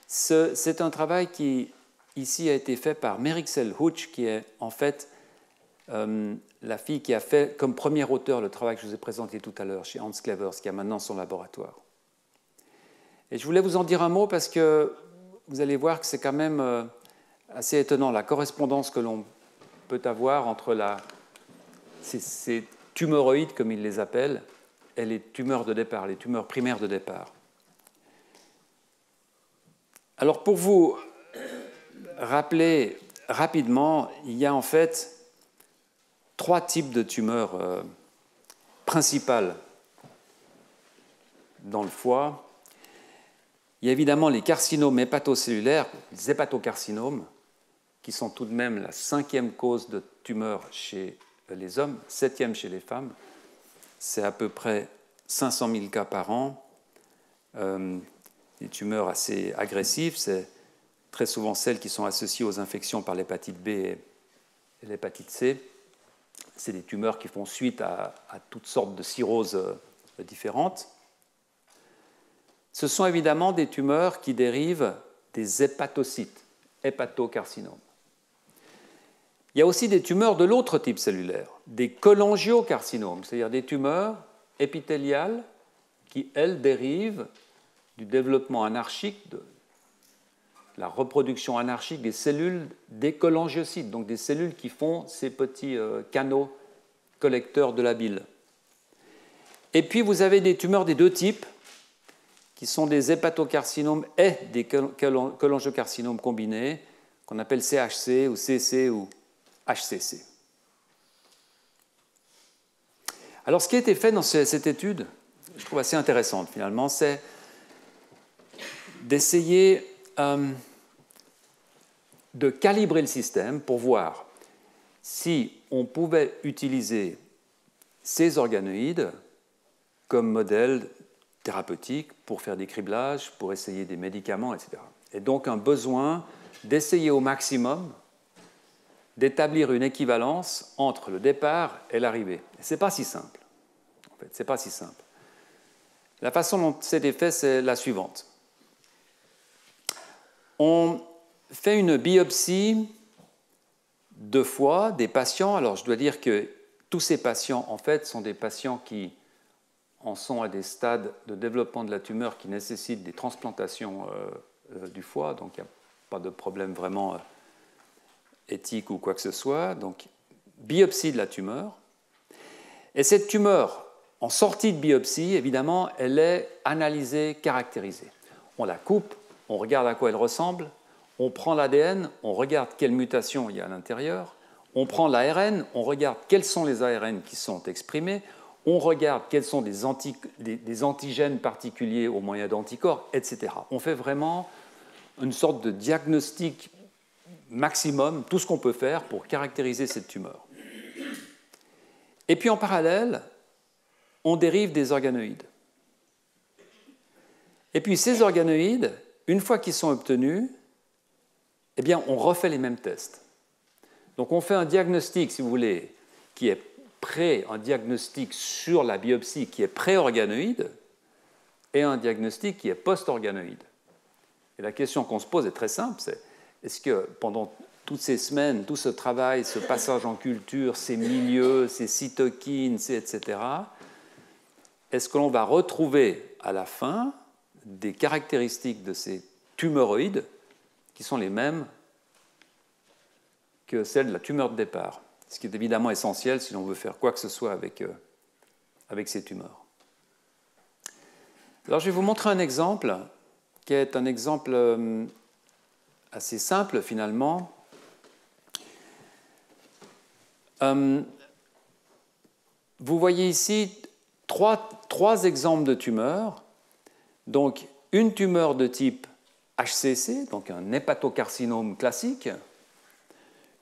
c'est un travail qui, ici, a été fait par Merixel Huch, qui est en fait la fille qui a fait comme premier auteur le travail que je vous ai présenté tout à l'heure chez Hans Clevers, qui a maintenant son laboratoire. Et je voulais vous en dire un mot parce que vous allez voir que c'est quand même assez étonnant la correspondance que l'on peut avoir entre ces tumoroïdes, comme ils les appellent, et les tumeurs de départ, les tumeurs primaires de départ. Alors pour vous rappeler rapidement, il y a en fait 3 types de tumeurs principales dans le foie. Il y a évidemment les carcinomes hépatocellulaires, les hépatocarcinomes, qui sont tout de même la 5e cause de tumeur chez les hommes, 7e chez les femmes. C'est à peu près 500 000 cas par an. Des tumeurs assez agressives, c'est très souvent celles qui sont associées aux infections par l'hépatite B et l'hépatite C. C'est des tumeurs qui font suite à toutes sortes de cirrhoses différentes. Ce sont évidemment des tumeurs qui dérivent des hépatocytes, hépatocarcinomes. Il y a aussi des tumeurs de l'autre type cellulaire, des cholangiocarcinomes, c'est-à-dire des tumeurs épithéliales qui, elles, dérivent du développement anarchique, de la reproduction anarchique des cellules des cholangiocytes, donc des cellules qui font ces petits canaux collecteurs de la bile. Et puis vous avez des tumeurs des 2 types, qui sont des hépatocarcinomes et des cholangiocarcinomes combinés, qu'on appelle CHC ou CC ou HCC. Alors ce qui a été fait dans cette étude, je trouve assez intéressante finalement, c'est d'essayer de calibrer le système pour voir si on pouvait utiliser ces organoïdes comme modèle thérapeutique pour faire des criblages, pour essayer des médicaments, etc. Et donc un besoin d'essayer au maximum d'établir une équivalence entre le départ et l'arrivée. Ce n'est pas si simple. En fait, c'est pas si simple. La façon dont c'est fait, c'est la suivante. On fait une biopsie de foie des patients. Alors, je dois dire que tous ces patients, en fait, sont des patients qui en sont à des stades de développement de la tumeur qui nécessitent des transplantations du foie. Donc, il n'y a pas de problème vraiment éthique ou quoi que ce soit. Donc, biopsie de la tumeur. Et cette tumeur, en sortie de biopsie, évidemment, elle est analysée, caractérisée. On la coupe, on regarde à quoi elle ressemble, on prend l'ADN, on regarde quelles mutations il y a à l'intérieur, on prend l'ARN, on regarde quels sont les ARN qui sont exprimés, on regarde quels sont des antigènes particuliers au moyen d'anticorps, etc. On fait vraiment une sorte de diagnostic maximum, tout ce qu'on peut faire pour caractériser cette tumeur. Et puis en parallèle, on dérive des organoïdes. Et puis ces organoïdes, une fois qu'ils sont obtenus, eh bien, on refait les mêmes tests. Donc on fait un diagnostic, si vous voulez, qui est un diagnostic sur la biopsie qui est pré-organoïde et un diagnostic qui est post-organoïde. Et la question qu'on se pose est très simple, c'est est-ce que pendant toutes ces semaines, tout ce travail, ce passage en culture, ces milieux, ces cytokines, etc., est-ce que l'on va retrouver à la fin des caractéristiques de ces tumoroïdes qui sont les mêmes que celles de la tumeur de départ, ce qui est évidemment essentiel si l'on veut faire quoi que ce soit avec ces tumeurs. Alors je vais vous montrer un exemple qui est un exemple assez simple finalement. Vous voyez ici trois exemples de tumeurs. Donc une tumeur de type HCC, donc un hépatocarcinome classique,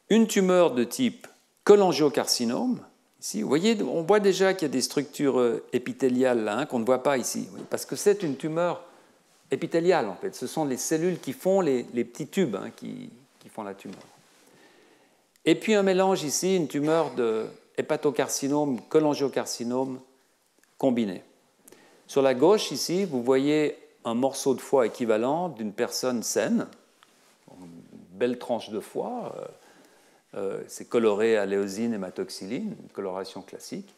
une tumeur de type cholangiocarcinome. Ici, vous voyez, on voit déjà qu'il y a des structures épithéliales là, qu'on ne voit pas ici, parce que c'est une tumeur épithéliale en fait. Ce sont les cellules qui font les petits tubes qui font la tumeur. Et puis un mélange ici, une tumeur de hépatocarcinome, cholangiocarcinome combiné. Sur la gauche ici, vous voyez un morceau de foie équivalent d'une personne saine, une belle tranche de foie. C'est coloré à léosine, hématoxyline, une coloration classique.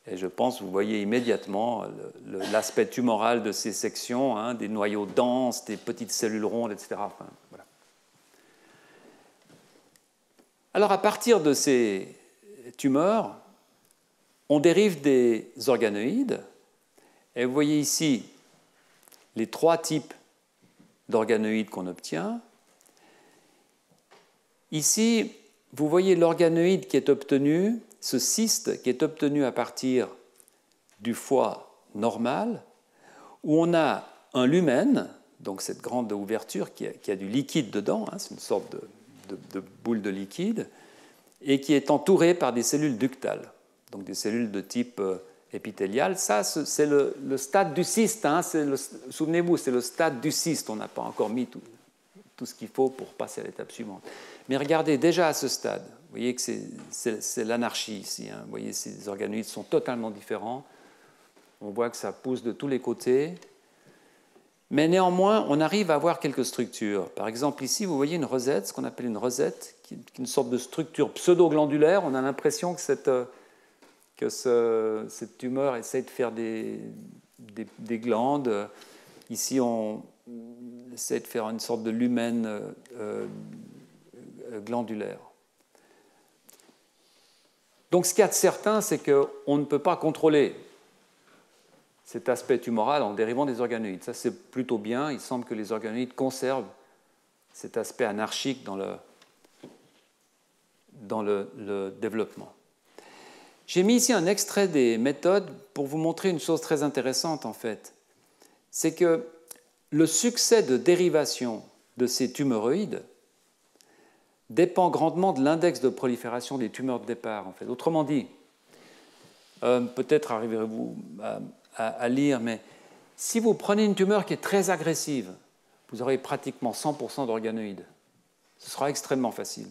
Et je pense, vous voyez immédiatement l'aspect tumoral de ces sections, des noyaux denses, des petites cellules rondes, etc. Enfin, voilà. Alors, à partir de ces tumeurs, on dérive des organoïdes. Et vous voyez ici les trois types d'organoïdes qu'on obtient. Ici, vous voyez l'organoïde qui est obtenu, ce cyste qui est obtenu à partir du foie normal, où on a un lumen, donc cette grande ouverture qui a du liquide dedans, c'est une sorte de boule de liquide, et qui est entourée par des cellules ductales, donc des cellules de type épithélial. Ça, c'est le stade du cyste. Souvenez-vous, c'est le stade du cyste. On n'a pas encore mis tout ce qu'il faut pour passer à l'étape suivante. Mais regardez, déjà à ce stade, vous voyez que c'est l'anarchie ici. Vous voyez, ces organoïdes sont totalement différents. On voit que ça pousse de tous les côtés. Mais néanmoins, on arrive à avoir quelques structures. Par exemple, ici, vous voyez une rosette, ce qu'on appelle une rosette, qui est une sorte de structure pseudo-glandulaire. On a l'impression que cette tumeur essaie de faire des glandes. Ici, on essaie de faire une sorte de lumen glandulaire. Donc, ce qu'il y a de certain, c'est qu'on ne peut pas contrôler cet aspect tumoral en dérivant des organoïdes. Ça, c'est plutôt bien. Il semble que les organoïdes conservent cet aspect anarchique dans le développement. J'ai mis ici un extrait des méthodes pour vous montrer une chose très intéressante, en fait. C'est que le succès de dérivation de ces tumoroïdes dépend grandement de l'index de prolifération des tumeurs de départ, en fait. Autrement dit, peut-être arriverez-vous à lire, mais si vous prenez une tumeur qui est très agressive, vous aurez pratiquement 100% d'organoïdes. Ce sera extrêmement facile.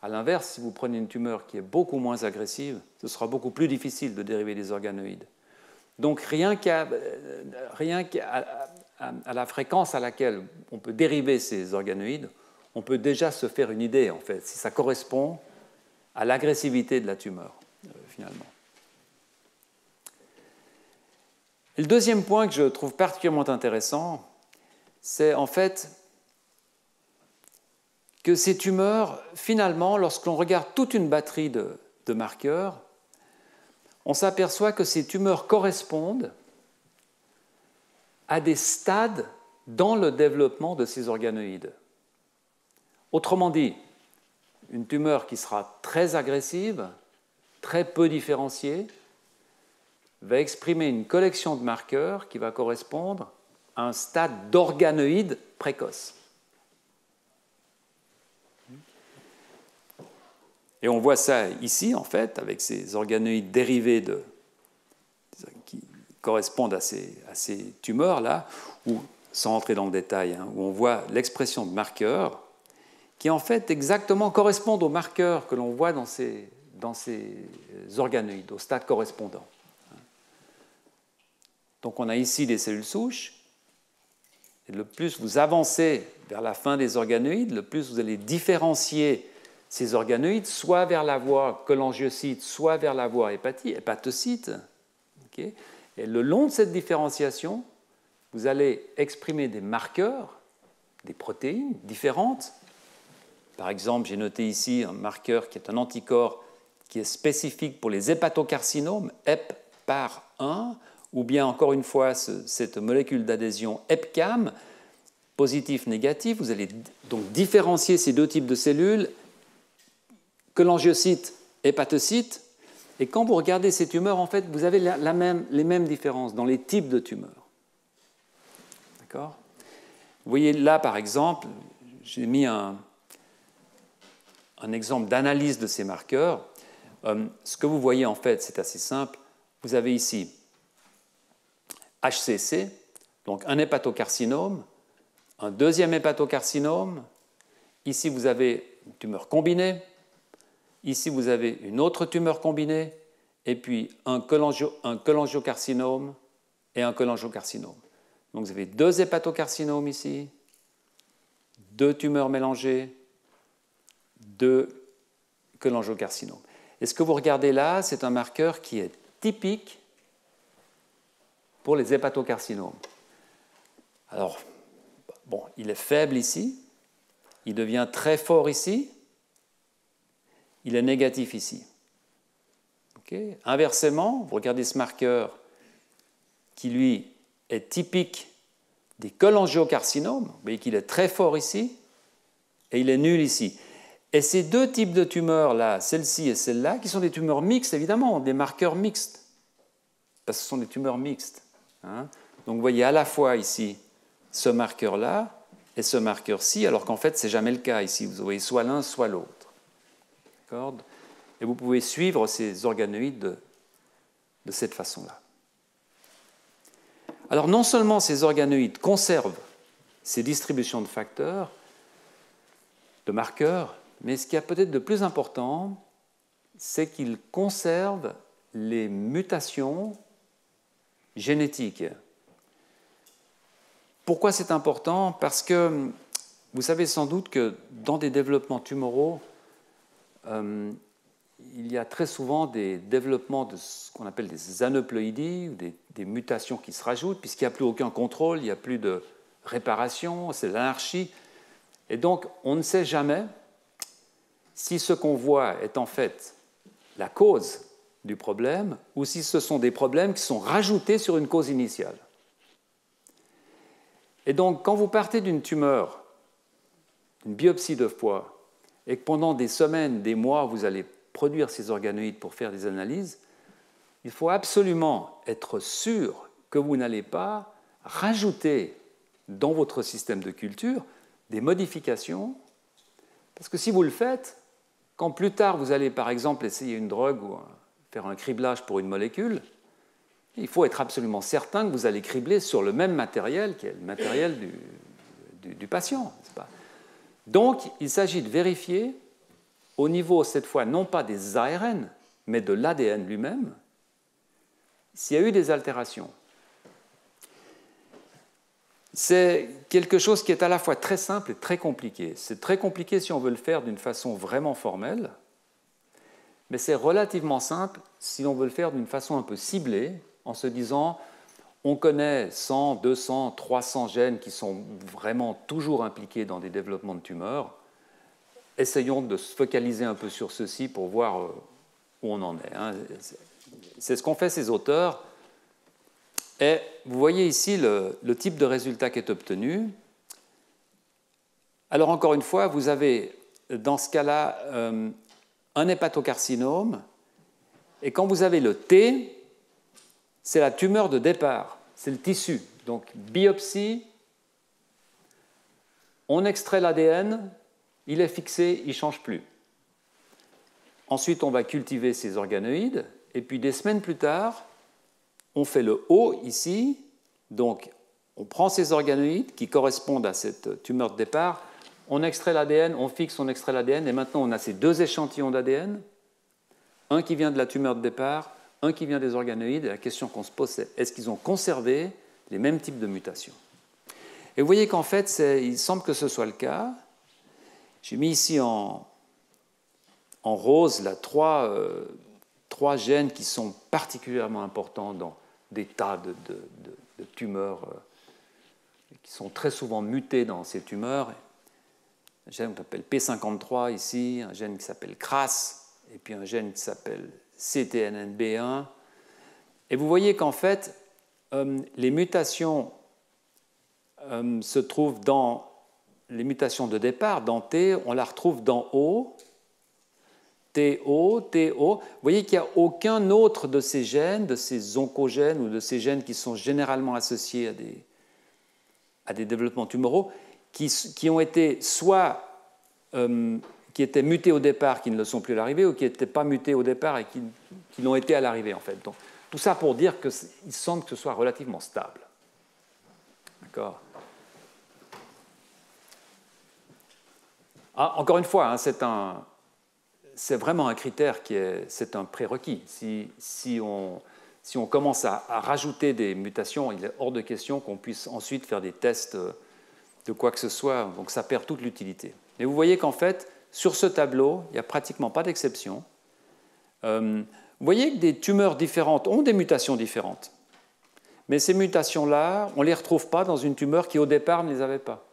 À l'inverse, si vous prenez une tumeur qui est beaucoup moins agressive, ce sera beaucoup plus difficile de dériver des organoïdes. Donc rien qu'à la fréquence à laquelle on peut dériver ces organoïdes, on peut déjà se faire une idée, en fait, si ça correspond à l'agressivité de la tumeur, finalement. Et le deuxième point que je trouve particulièrement intéressant, c'est en fait que ces tumeurs, finalement, lorsqu'on regarde toute une batterie de marqueurs, on s'aperçoit que ces tumeurs correspondent à des stades dans le développement de ces organoïdes. Autrement dit, une tumeur qui sera très agressive, très peu différenciée, va exprimer une collection de marqueurs qui va correspondre à un stade d'organoïde précoce. Et on voit ça ici, en fait, avec ces organoïdes dérivés qui correspondent à ces tumeurs-là, où, sans entrer dans le détail, où on voit l'expression de marqueurs qui, en fait, exactement correspondent aux marqueurs que l'on voit dans ces organoïdes, au stade correspondant. Donc on a ici des cellules souches, et le plus vous avancez vers la fin des organoïdes, le plus vous allez différencier ces organoïdes, soit vers la voie cholangiocyte, soit vers la voie hépatocyte. Okay. Et le long de cette différenciation, vous allez exprimer des marqueurs, des protéines différentes. Par exemple, j'ai noté ici un marqueur qui est un anticorps qui est spécifique pour les hépatocarcinomes, HEP par 1, ou bien encore une fois cette molécule d'adhésion EpCAM, positif, négatif. Vous allez donc différencier ces deux types de cellules, cholangiocytes, hépatocytes. Et quand vous regardez ces tumeurs, en fait, vous avez les mêmes différences dans les types de tumeurs. D'accord ? Vous voyez là, par exemple, j'ai mis un exemple d'analyse de ces marqueurs. Ce que vous voyez, en fait, c'est assez simple. Vous avez ici HCC, donc un hépatocarcinome, un deuxième hépatocarcinome. Ici, vous avez une tumeur combinée. Ici, vous avez une autre tumeur combinée. Et puis, un cholangiocarcinome et un cholangiocarcinome. Donc, vous avez deux hépatocarcinomes ici, deux tumeurs mélangées, deux cholangiocarcinomes. Et ce que vous regardez là, c'est un marqueur qui est typique pour les hépatocarcinomes. Alors, bon, il est faible ici, il devient très fort ici, il est négatif ici. Okay. Inversement, vous regardez ce marqueur qui, lui, est typique des cholangiocarcinomes, vous voyez qu'il est très fort ici et il est nul ici. Et ces deux types de tumeurs-là, celle-ci et celle-là, qui sont des tumeurs mixtes, évidemment, des marqueurs mixtes, parce que ce sont des tumeurs mixtes. Hein. Donc vous voyez à la fois ici ce marqueur-là et ce marqueur-ci, alors qu'en fait, ce n'est jamais le cas ici. Vous voyez soit l'un, soit l'autre. D'accord ? Et vous pouvez suivre ces organoïdes de cette façon-là. Alors non seulement ces organoïdes conservent ces distributions de facteurs, de marqueurs, mais ce qui est peut-être de plus important, c'est qu'ils conservent les mutations génétiques. Pourquoi c'est important ? Parce que vous savez sans doute que dans des développements tumoraux, il y a très souvent des développements de ce qu'on appelle des aneuploïdies, ou des mutations qui se rajoutent, puisqu'il n'y a plus aucun contrôle, il n'y a plus de réparation, c'est l'anarchie. Et donc, on ne sait jamais si ce qu'on voit est en fait la cause du problème ou si ce sont des problèmes qui sont rajoutés sur une cause initiale. Et donc, quand vous partez d'une tumeur, une biopsie de foie, et que pendant des semaines, des mois, vous allez produire ces organoïdes pour faire des analyses, il faut absolument être sûr que vous n'allez pas rajouter dans votre système de culture des modifications, parce que si vous le faites, quand plus tard vous allez par exemple essayer une drogue ou faire un criblage pour une molécule, il faut être absolument certain que vous allez cribler sur le même matériel qui est le matériel du patient. N'est-ce pas ? Donc, il s'agit de vérifier au niveau, cette fois, non pas des ARN, mais de l'ADN lui-même, s'il y a eu des altérations. C'est quelque chose qui est à la fois très simple et très compliqué. C'est très compliqué si on veut le faire d'une façon vraiment formelle, mais c'est relativement simple si on veut le faire d'une façon un peu ciblée, en se disant on connaît 100, 200, 300 gènes qui sont vraiment toujours impliqués dans des développements de tumeurs. Essayons de se focaliser un peu sur ceci pour voir où on en est. C'est ce qu'ont fait ces auteurs. Et vous voyez ici le type de résultat qui est obtenu. Alors encore une fois, vous avez dans ce cas-là un hépatocarcinome, et quand vous avez le T, c'est la tumeur de départ, c'est le tissu. Donc biopsie, on extrait l'ADN, il est fixé, il ne change plus. Ensuite, on va cultiver ces organoïdes, et puis des semaines plus tard, on fait le O ici, donc on prend ces organoïdes qui correspondent à cette tumeur de départ, on extrait l'ADN, on fixe, on extrait l'ADN, et maintenant on a ces deux échantillons d'ADN, un qui vient de la tumeur de départ, un qui vient des organoïdes, et la question qu'on se pose, c'est est-ce qu'ils ont conservé les mêmes types de mutations ? Et vous voyez qu'en fait, il semble que ce soit le cas. J'ai mis ici en rose là, trois gènes qui sont particulièrement importants dans des tas de tumeurs qui sont très souvent mutés dans ces tumeurs. Un gène qu'on appelle P53 ici, un gène qui s'appelle CRAS, et puis un gène qui s'appelle CTNNB1. Et vous voyez qu'en fait, les mutations se trouvent dans les mutations de départ, dans T, on la retrouve dans O, TO, TO. Vous voyez qu'il n'y a aucun autre de ces gènes, de ces oncogènes ou de ces gènes qui sont généralement associés à des développements tumoraux, qui ont été soit qui étaient mutés au départ, qui ne le sont plus à l'arrivée, ou qui n'étaient pas mutés au départ et qui l'ont été à l'arrivée, en fait. Donc, tout ça pour dire qu'il semble que ce soit relativement stable. D'accord. Ah, encore une fois, hein, c'est vraiment un critère c'est un prérequis. Si on commence à rajouter des mutations, il est hors de question qu'on puisse ensuite faire des tests de quoi que ce soit, donc ça perd toute l'utilité. Mais vous voyez qu'en fait, sur ce tableau, il n'y a pratiquement pas d'exception. Vous voyez que des tumeurs différentes ont des mutations différentes. Mais ces mutations-là, on ne les retrouve pas dans une tumeur qui, au départ, ne les avait pas.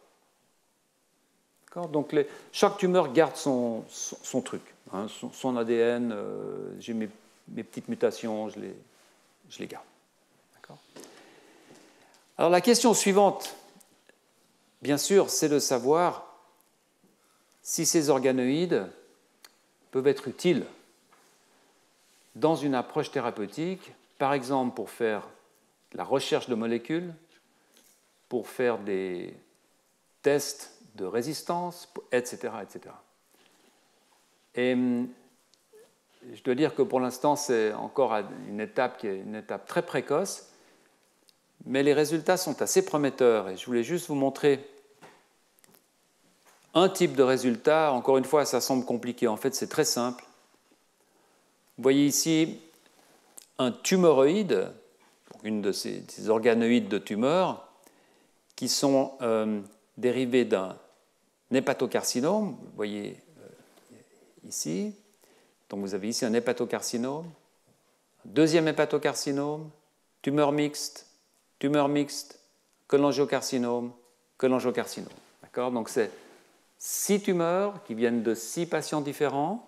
Donc, chaque tumeur garde son truc, hein, son ADN. J'ai mes petites mutations, je les garde. Alors, la question suivante, bien sûr, c'est de savoir si ces organoïdes peuvent être utiles dans une approche thérapeutique, par exemple pour faire de la recherche de molécules, pour faire des tests de résistance, etc., etc. Et je dois dire que pour l'instant, c'est encore une étape qui est une étape très précoce, mais les résultats sont assez prometteurs. Et je voulais juste vous montrer un type de résultat. Encore une fois, ça semble compliqué. En fait, c'est très simple. Vous voyez ici un tumoroïde, une de ces organoïdes de tumeur, qui sont dérivés d'un hépatocarcinome. Vous voyez ici. Donc vous avez ici un hépatocarcinome, un deuxième hépatocarcinome, tumeur mixte, cholangiocarcinome, cholangiocarcinome. D'accord ? Donc c'est 6 tumeurs qui viennent de 6 patients différents.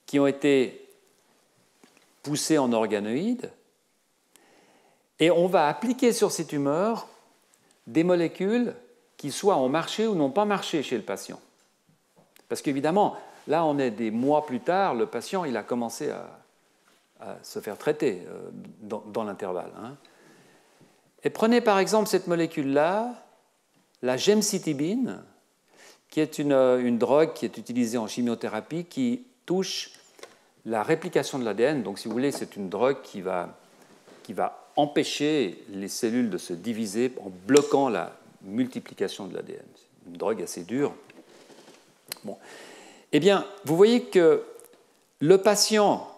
Qui ont été poussés en organoïdes. Et on va appliquer sur ces tumeurs des molécules qui soit ont marché ou n'ont pas marché chez le patient. Parce qu'évidemment, là, on est des mois plus tard, le patient il a commencé à se faire traiter dans l'intervalle. Hein. Et prenez par exemple cette molécule-là, la gemcitabine, qui est une drogue qui est utilisée en chimiothérapie, qui touche la réplication de l'ADN. Donc, si vous voulez, c'est une drogue qui va empêcher les cellules de se diviser en bloquant la multiplication de l'ADN. C'est une drogue assez dure. Bon. Eh bien, vous voyez que le patient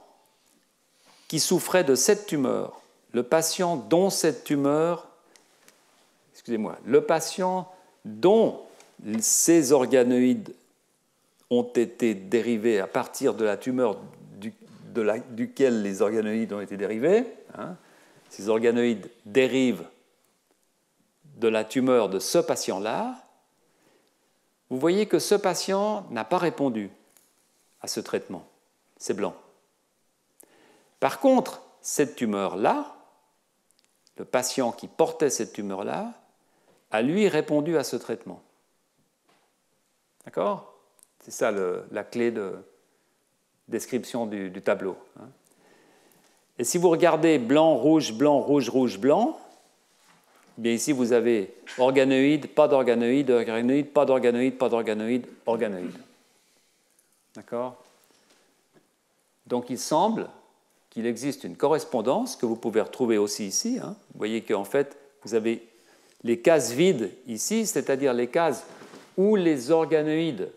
qui souffrait de cette tumeur, le patient dont cette tumeur, le patient dont ces organoïdes ont été dérivés à partir de la tumeur duquel les organoïdes ont été dérivés, hein, ces organoïdes dérivent de la tumeur de ce patient-là, vous voyez que ce patient n'a pas répondu à ce traitement. C'est blanc. Par contre, cette tumeur-là, le patient qui portait cette tumeur-là, a lui répondu à ce traitement. D'accord ? C'est ça la clé de description du tableau. Hein. Et si vous regardez blanc, rouge, blanc, bien ici vous avez organoïde, pas d'organoïde, organoïde, pas d'organoïde, pas d'organoïde, organoïde. D'accord ? Donc il semble qu'il existe une correspondance que vous pouvez retrouver aussi ici. Hein. Vous voyez qu'en fait, vous avez les cases vides ici, c'est-à-dire les cases où les organoïdes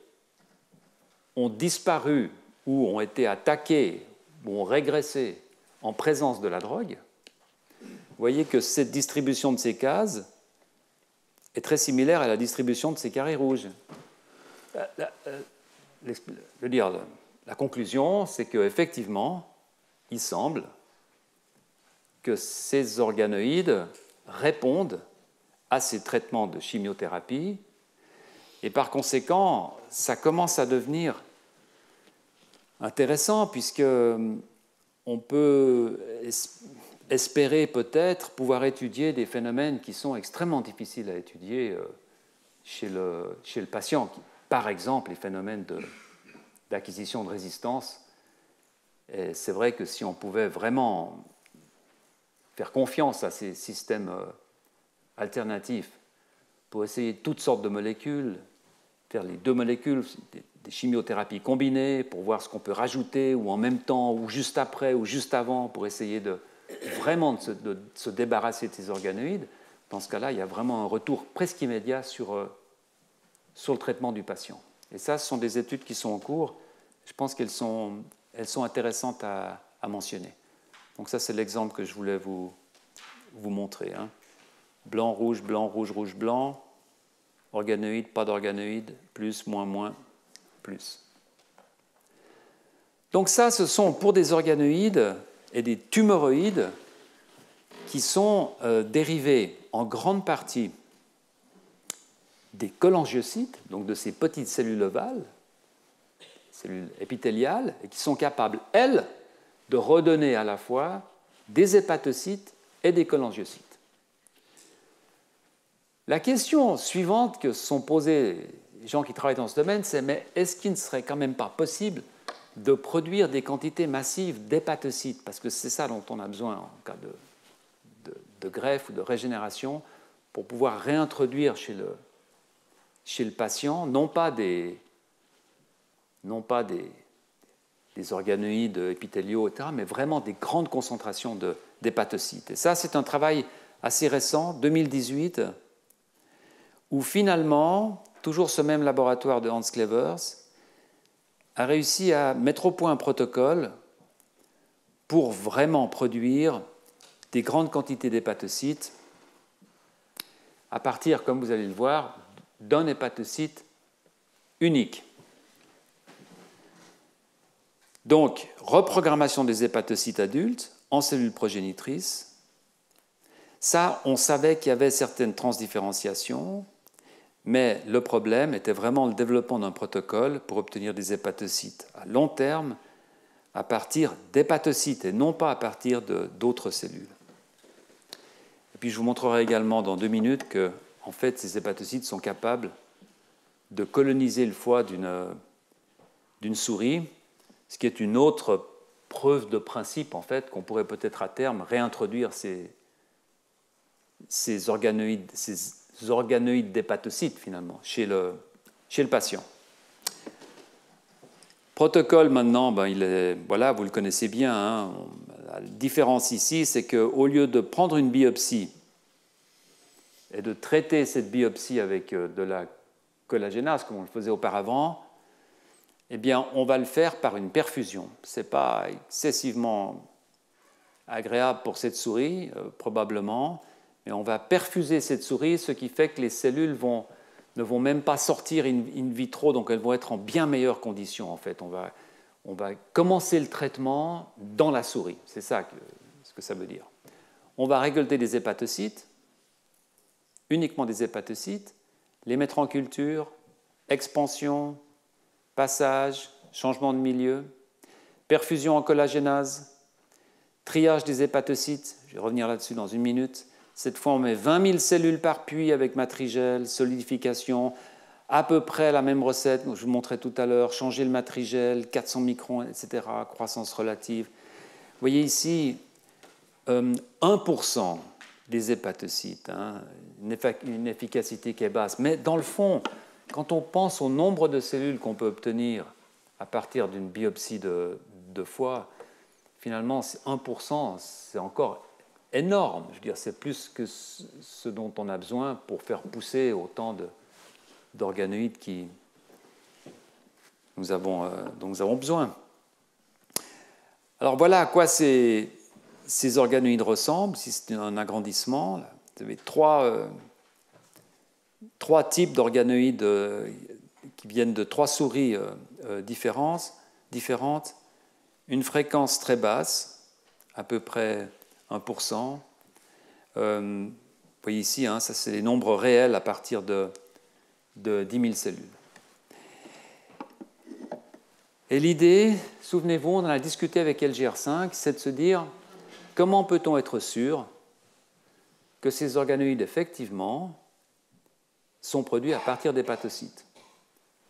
ont disparu ou ont été attaqués ou ont régressé en présence de la drogue. Vous voyez que cette distribution de ces cases est très similaire à la distribution de ces carrés rouges. La conclusion, c'est qu'effectivement, il semble que ces organoïdes répondent à ces traitements de chimiothérapie et par conséquent, ça commence à devenir intéressant puisque on peut espérer peut-être pouvoir étudier des phénomènes qui sont extrêmement difficiles à étudier chez le patient. Par exemple, les phénomènes d'acquisition de résistance. Et c'est vrai que si on pouvait vraiment faire confiance à ces systèmes alternatifs pour essayer toutes sortes de molécules, faire les deux molécules, des chimiothérapies combinées, pour voir ce qu'on peut rajouter, ou en même temps, ou juste après, ou juste avant, pour essayer vraiment de se débarrasser de ces organoïdes, dans ce cas-là, il y a vraiment un retour presque immédiat sur le traitement du patient. Et ça, ce sont des études qui sont en cours. Je pense qu'elles sont intéressantes à mentionner. Donc ça, c'est l'exemple que je voulais vous montrer. Hein. Blanc, rouge, rouge, blanc. Organoïdes, pas d'organoïdes, plus, moins, plus. Donc ça, ce sont pour des organoïdes et des tumoroïdes qui sont dérivés en grande partie des cholangiocytes, donc de ces petites cellules ovales, cellules épithéliales, et qui sont capables, elles, de redonner à la fois des hépatocytes et des cholangiocytes. La question suivante que se sont posées les gens qui travaillent dans ce domaine, c'est mais est-ce qu'il ne serait quand même pas possible de produire des quantités massives d'hépatocytes, parce que c'est ça dont on a besoin en cas de greffe ou de régénération, pour pouvoir réintroduire chez le patient, non pas des organoïdes épithéliaux, etc., mais vraiment des grandes concentrations d'hépatocytes. Et ça, c'est un travail assez récent, 2018, où finalement, toujours ce même laboratoire de Hans Clevers a réussi à mettre au point un protocole pour vraiment produire des grandes quantités d'hépatocytes à partir, comme vous allez le voir, d'un hépatocyte unique. Donc, reprogrammation des hépatocytes adultes en cellules progénitrices. Ça, on savait qu'il y avait certaines transdifférenciations, mais le problème était vraiment le développement d'un protocole pour obtenir des hépatocytes à long terme à partir d'hépatocytes et non pas à partir d'autres cellules. Et puis je vous montrerai également dans 2 minutes que en fait, ces hépatocytes sont capables de coloniser le foie d'une souris, ce qui est une autre preuve de principe en fait qu'on pourrait peut-être à terme réintroduire ces organoïdes d'hépatocytes finalement chez le patient. Protocole maintenant, voilà, vous le connaissez bien. Hein. La différence ici, c'est qu'au lieu de prendre une biopsie et de traiter cette biopsie avec de la collagénase, comme on le faisait auparavant, eh bien, on va le faire par une perfusion. Ce n'est pas excessivement agréable pour cette souris, probablement, mais on va perfuser cette souris, ce qui fait que les cellules ne vont même pas sortir in vitro, donc elles vont être en bien meilleures conditions. En fait, on va commencer le traitement dans la souris. C'est ça ce que ça veut dire. On va récolter des hépatocytes, uniquement des hépatocytes, les mettre en culture, expansion, passage, changement de milieu, perfusion en collagénase, triage des hépatocytes, je vais revenir là-dessus dans 1 minute. Cette fois, on met 20 000 cellules par puits avec matrigel, solidification, à peu près la même recette que je vous montrais tout à l'heure, changer le matrigel, 400 microns, etc., croissance relative. Vous voyez ici, 1% des hépatocytes, hein, une efficacité qui est basse. Mais dans le fond, quand on pense au nombre de cellules qu'on peut obtenir à partir d'une biopsie de foie, finalement, 1%, c'est encore énorme. Je veux dire, c'est plus que ce dont on a besoin pour faire pousser autant d'organoïdes dont nous avons besoin. Alors voilà à quoi ces organoïdes ressemblent. Si c'est un agrandissement, là, vous avez trois types d'organoïdes qui viennent de 3 souris différentes, une fréquence très basse, à peu près 1%. Vous voyez ici, hein, ça c'est les nombres réels à partir de 10 000 cellules. Et l'idée, souvenez-vous, on en a discuté avec LGR5, c'est de se dire comment peut-on être sûr que ces organoïdes, effectivement, sont produits à partir d'hépatocytes.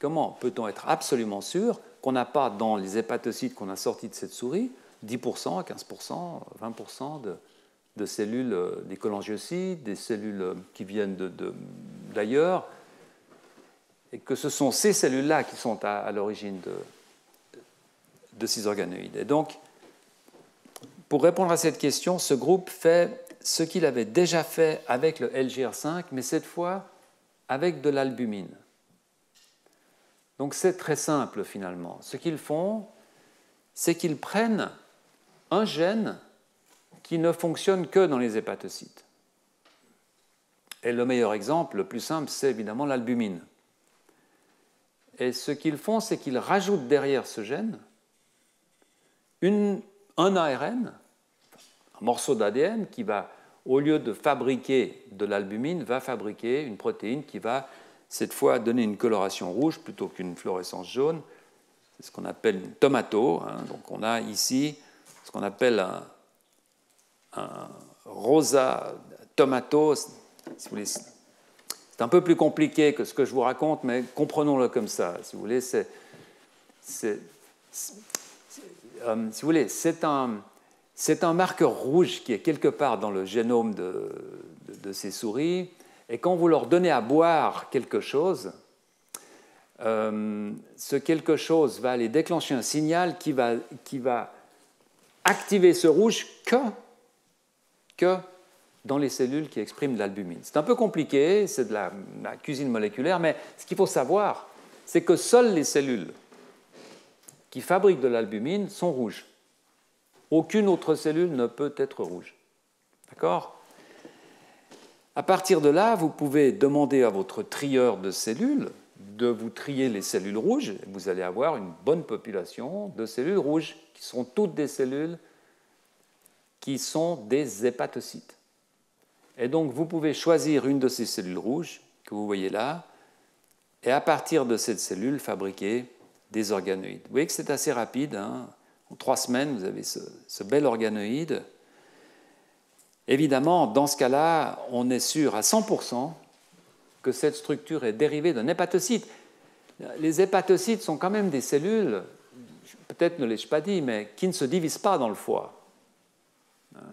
Comment peut-on être absolument sûr qu'on n'a pas dans les hépatocytes qu'on a sortis de cette souris 10%, 15%, 20% de cellules des cholangiocytes, des cellules qui viennent d'ailleurs, et que ce sont ces cellules-là qui sont à l'origine de ces organoïdes. Et donc, pour répondre à cette question, ce groupe fait ce qu'il avait déjà fait avec le LGR5, mais cette fois avec de l'albumine. Donc c'est très simple finalement. Ce qu'ils font, c'est qu'ils prennent un gène qui ne fonctionne que dans les hépatocytes. Et le meilleur exemple, le plus simple, c'est évidemment l'albumine. Et ce qu'ils font, c'est qu'ils rajoutent derrière ce gène un ARN, un morceau d'ADN qui va, au lieu de fabriquer de l'albumine, va fabriquer une protéine qui va cette fois donner une coloration rouge plutôt qu'une fluorescence jaune. C'est ce qu'on appelle une tomato. Donc on a ici ce qu'on appelle un rosa tomato. Si vous voulez, c'est un peu plus compliqué que ce que je vous raconte, mais comprenons-le comme ça. Si vous voulez, c'est un marqueur rouge qui est quelque part dans le génome de ces souris. Et quand vous leur donnez à boire quelque chose, ce quelque chose va aller déclencher un signal qui va activer ce rouge que dans les cellules qui expriment de l'albumine. C'est un peu compliqué, c'est de la cuisine moléculaire, mais ce qu'il faut savoir, c'est que seules les cellules qui fabriquent de l'albumine sont rouges. Aucune autre cellule ne peut être rouge. D'accord ? À partir de là, vous pouvez demander à votre trieur de cellules de vous trier les cellules rouges. Et vous allez avoir une bonne population de cellules rouges, qui sont toutes des cellules qui sont des hépatocytes. Et donc, vous pouvez choisir une de ces cellules rouges que vous voyez là, et à partir de cette cellule, fabriquer des organoïdes. Vous voyez que c'est assez rapide. En 3 semaines, vous avez ce bel organoïde. Évidemment, dans ce cas-là, on est sûr à 100% que cette structure est dérivée d'un hépatocyte. Les hépatocytes sont quand même des cellules, peut-être ne l'ai-je pas dit, mais qui ne se divisent pas dans le foie.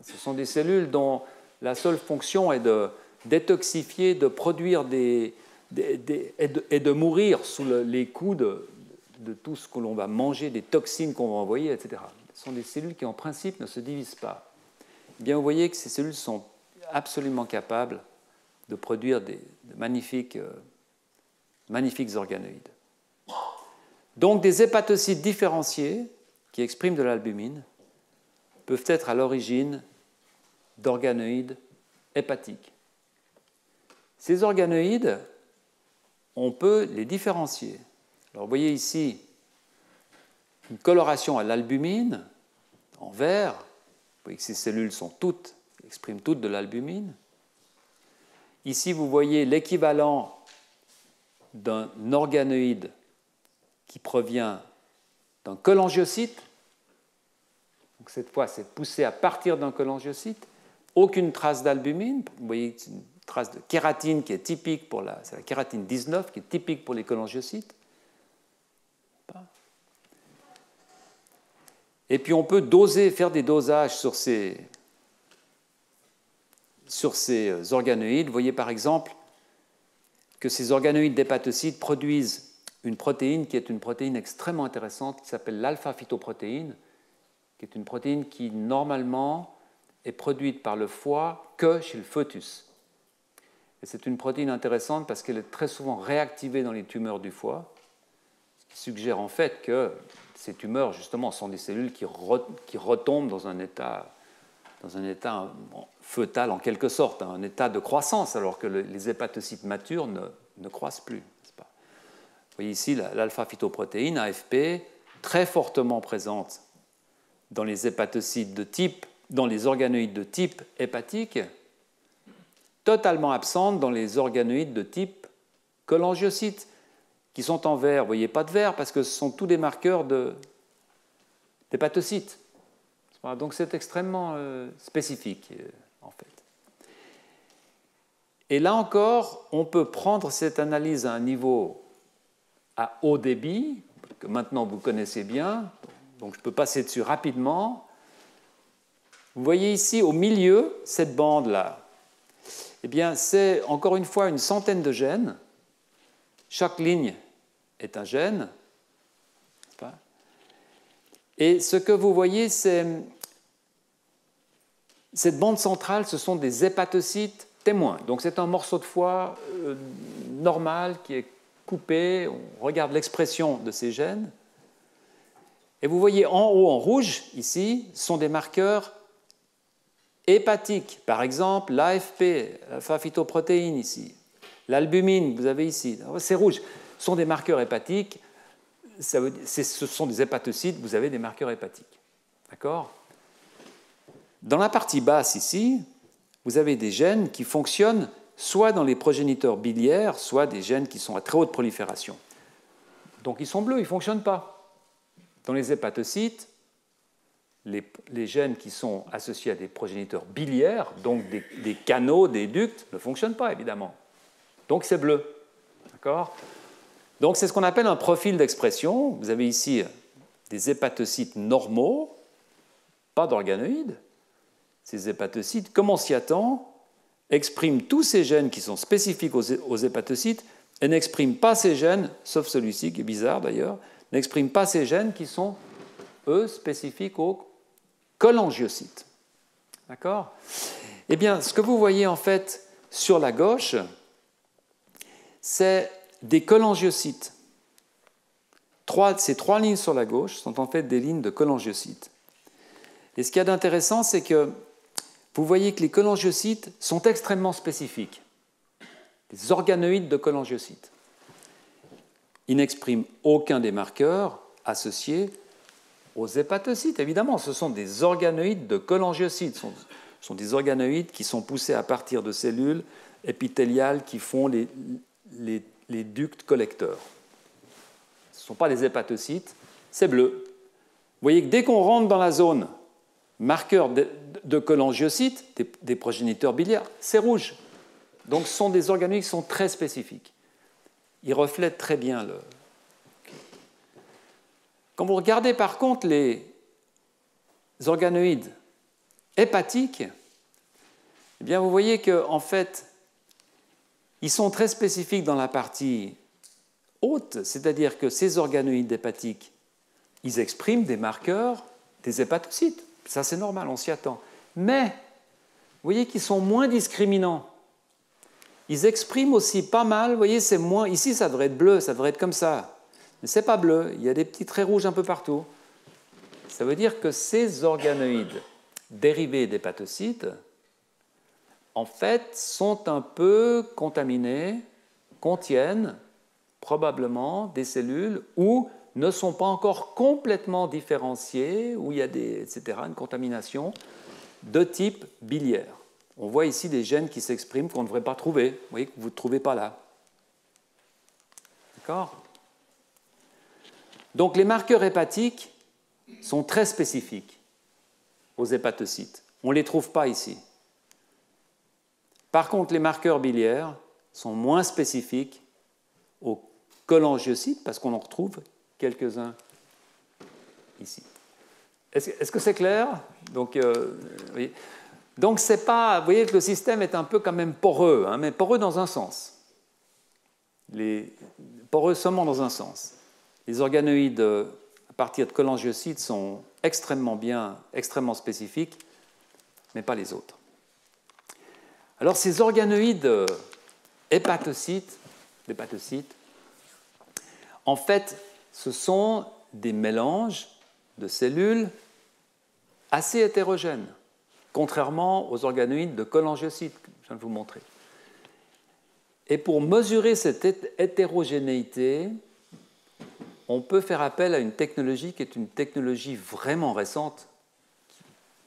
Ce sont des cellules dont la seule fonction est de détoxifier, de produire et de mourir sous les coups de tout ce que l'on va manger, des toxines qu'on va envoyer, etc. Ce sont des cellules qui, en principe, ne se divisent pas. Eh bien, vous voyez que ces cellules sont absolument capables de produire de magnifiques organoïdes. Donc, des hépatocytes différenciés qui expriment de l'albumine peuvent être à l'origine d'organoïdes hépatiques. Ces organoïdes, on peut les différencier. Alors, vous voyez ici une coloration à l'albumine en vert. Vous voyez que ces cellules expriment toutes de l'albumine. Ici, vous voyez l'équivalent d'un organoïde qui provient d'un cholangiocyte. Donc, cette fois, c'est poussé à partir d'un cholangiocyte. Aucune trace d'albumine. Vous voyez une trace de kératine qui est typique c'est la kératine 19 qui est typique pour les cholangiocytes. Et puis on peut faire des dosages sur ces organoïdes. Vous voyez par exemple que ces organoïdes d'hépatocytes produisent une protéine qui est une protéine extrêmement intéressante qui s'appelle l'alpha-phytoprotéine, qui est une protéine qui normalement est produite par le foie que chez le fœtus. Et c'est une protéine intéressante parce qu'elle est très souvent réactivée dans les tumeurs du foie, ce qui suggère en fait que ces tumeurs, justement, sont des cellules qui retombent dans un état fœtal en quelque sorte, un état de croissance, alors que les hépatocytes matures ne croissent plus. N'est-ce pas ? Vous voyez ici l'alpha-phytoprotéine, AFP, très fortement présente dans les hépatocytes dans les organoïdes de type hépatique, totalement absente dans les organoïdes de type cholangiocyte. qui sont en vert. Vous ne voyez pas de vert parce que ce sont tous des marqueurs d'hépatocytes. Voilà, donc c'est extrêmement spécifique, en fait. Et là encore, on peut prendre cette analyse à un niveau à haut débit, que maintenant vous connaissez bien, donc je peux passer dessus rapidement. Vous voyez ici au milieu, cette bande-là, eh bien c'est encore une fois une centaine de gènes. Chaque ligne est un gène. Et ce que vous voyez, c'est cette bande centrale, ce sont des hépatocytes témoins. Donc c'est un morceau de foie normal qui est coupé. On regarde l'expression de ces gènes. Et vous voyez en haut, en rouge, ici, sont des marqueurs hépatiques. Par exemple, l'AFP, l'alpha-phytoprotéine ici. L'albumine, vous avez ici. C'est rouge. Ce sont des marqueurs hépatiques. Ce sont des hépatocytes, vous avez des marqueurs hépatiques. D'accord ? Dans la partie basse ici, vous avez des gènes qui fonctionnent soit dans les progéniteurs biliaires, soit des gènes qui sont à très haute prolifération. Donc ils sont bleus, ils ne fonctionnent pas. Dans les hépatocytes, les gènes qui sont associés à des progéniteurs biliaires, donc des canaux, des ducts, ne fonctionnent pas, évidemment. Donc c'est bleu. D'accord ? Donc c'est ce qu'on appelle un profil d'expression. Vous avez ici des hépatocytes normaux, pas d'organoïdes. Ces hépatocytes, comme on s'y attend, expriment tous ces gènes qui sont spécifiques aux hépatocytes et n'expriment pas ces gènes, sauf celui-ci qui est bizarre d'ailleurs, n'expriment pas ces gènes qui sont, eux, spécifiques aux cholangiocytes. D'accord ? Eh bien, ce que vous voyez en fait sur la gauche, c'est des cholangiocytes. Ces trois lignes sur la gauche sont en fait des lignes de cholangiocytes. Et ce qu'il y a d'intéressant, c'est que vous voyez que les cholangiocytes sont extrêmement spécifiques. Des organoïdes de cholangiocytes. Ils n'expriment aucun des marqueurs associés aux hépatocytes. Évidemment, ce sont des organoïdes de cholangiocytes. Ce sont des organoïdes qui sont poussés à partir de cellules épithéliales qui font les ducts collecteurs. Ce ne sont pas des hépatocytes, c'est bleu. Vous voyez que dès qu'on rentre dans la zone marqueur de cholangiocytes, des progéniteurs biliaires, c'est rouge. Donc ce sont des organoïdes qui sont très spécifiques. Ils reflètent très bien le... Quand vous regardez par contre les organoïdes hépatiques, eh bien vous voyez qu'en fait, ils sont très spécifiques dans la partie haute, c'est-à-dire que ces organoïdes hépatiques, ils expriment des marqueurs des hépatocytes. Ça, c'est normal, on s'y attend. Mais, vous voyez qu'ils sont moins discriminants. Ils expriment aussi pas mal, vous voyez, c'est moins... Ici, ça devrait être bleu, ça devrait être comme ça. Mais ce n'est pas bleu, il y a des petits traits rouges un peu partout. Ça veut dire que ces organoïdes dérivés d'hépatocytes, en fait, sont un peu contaminés, contiennent probablement des cellules ou ne sont pas encore complètement différenciés, où il y a etc., une contamination de type biliaire. On voit ici des gènes qui s'expriment qu'on ne devrait pas trouver, vous voyez, que vous ne trouvez pas là. D'accord ? Donc les marqueurs hépatiques sont très spécifiques aux hépatocytes. On ne les trouve pas ici. Par contre, les marqueurs biliaires sont moins spécifiques aux cholangiocytes, parce qu'on en retrouve quelques-uns ici. Est-ce que c'est clair ? Donc, oui. Donc c'est pas, vous voyez que le système est un peu quand même poreux, hein, mais poreux dans un sens. Poreux seulement dans un sens. Les organoïdes à partir de cholangiocytes sont extrêmement spécifiques, mais pas les autres. Alors ces organoïdes hépatocytes, en fait, ce sont des mélanges de cellules assez hétérogènes, contrairement aux organoïdes de cholangiocytes, que je viens de vous montrer. Et pour mesurer cette hétérogénéité, on peut faire appel à une technologie qui est une technologie vraiment récente,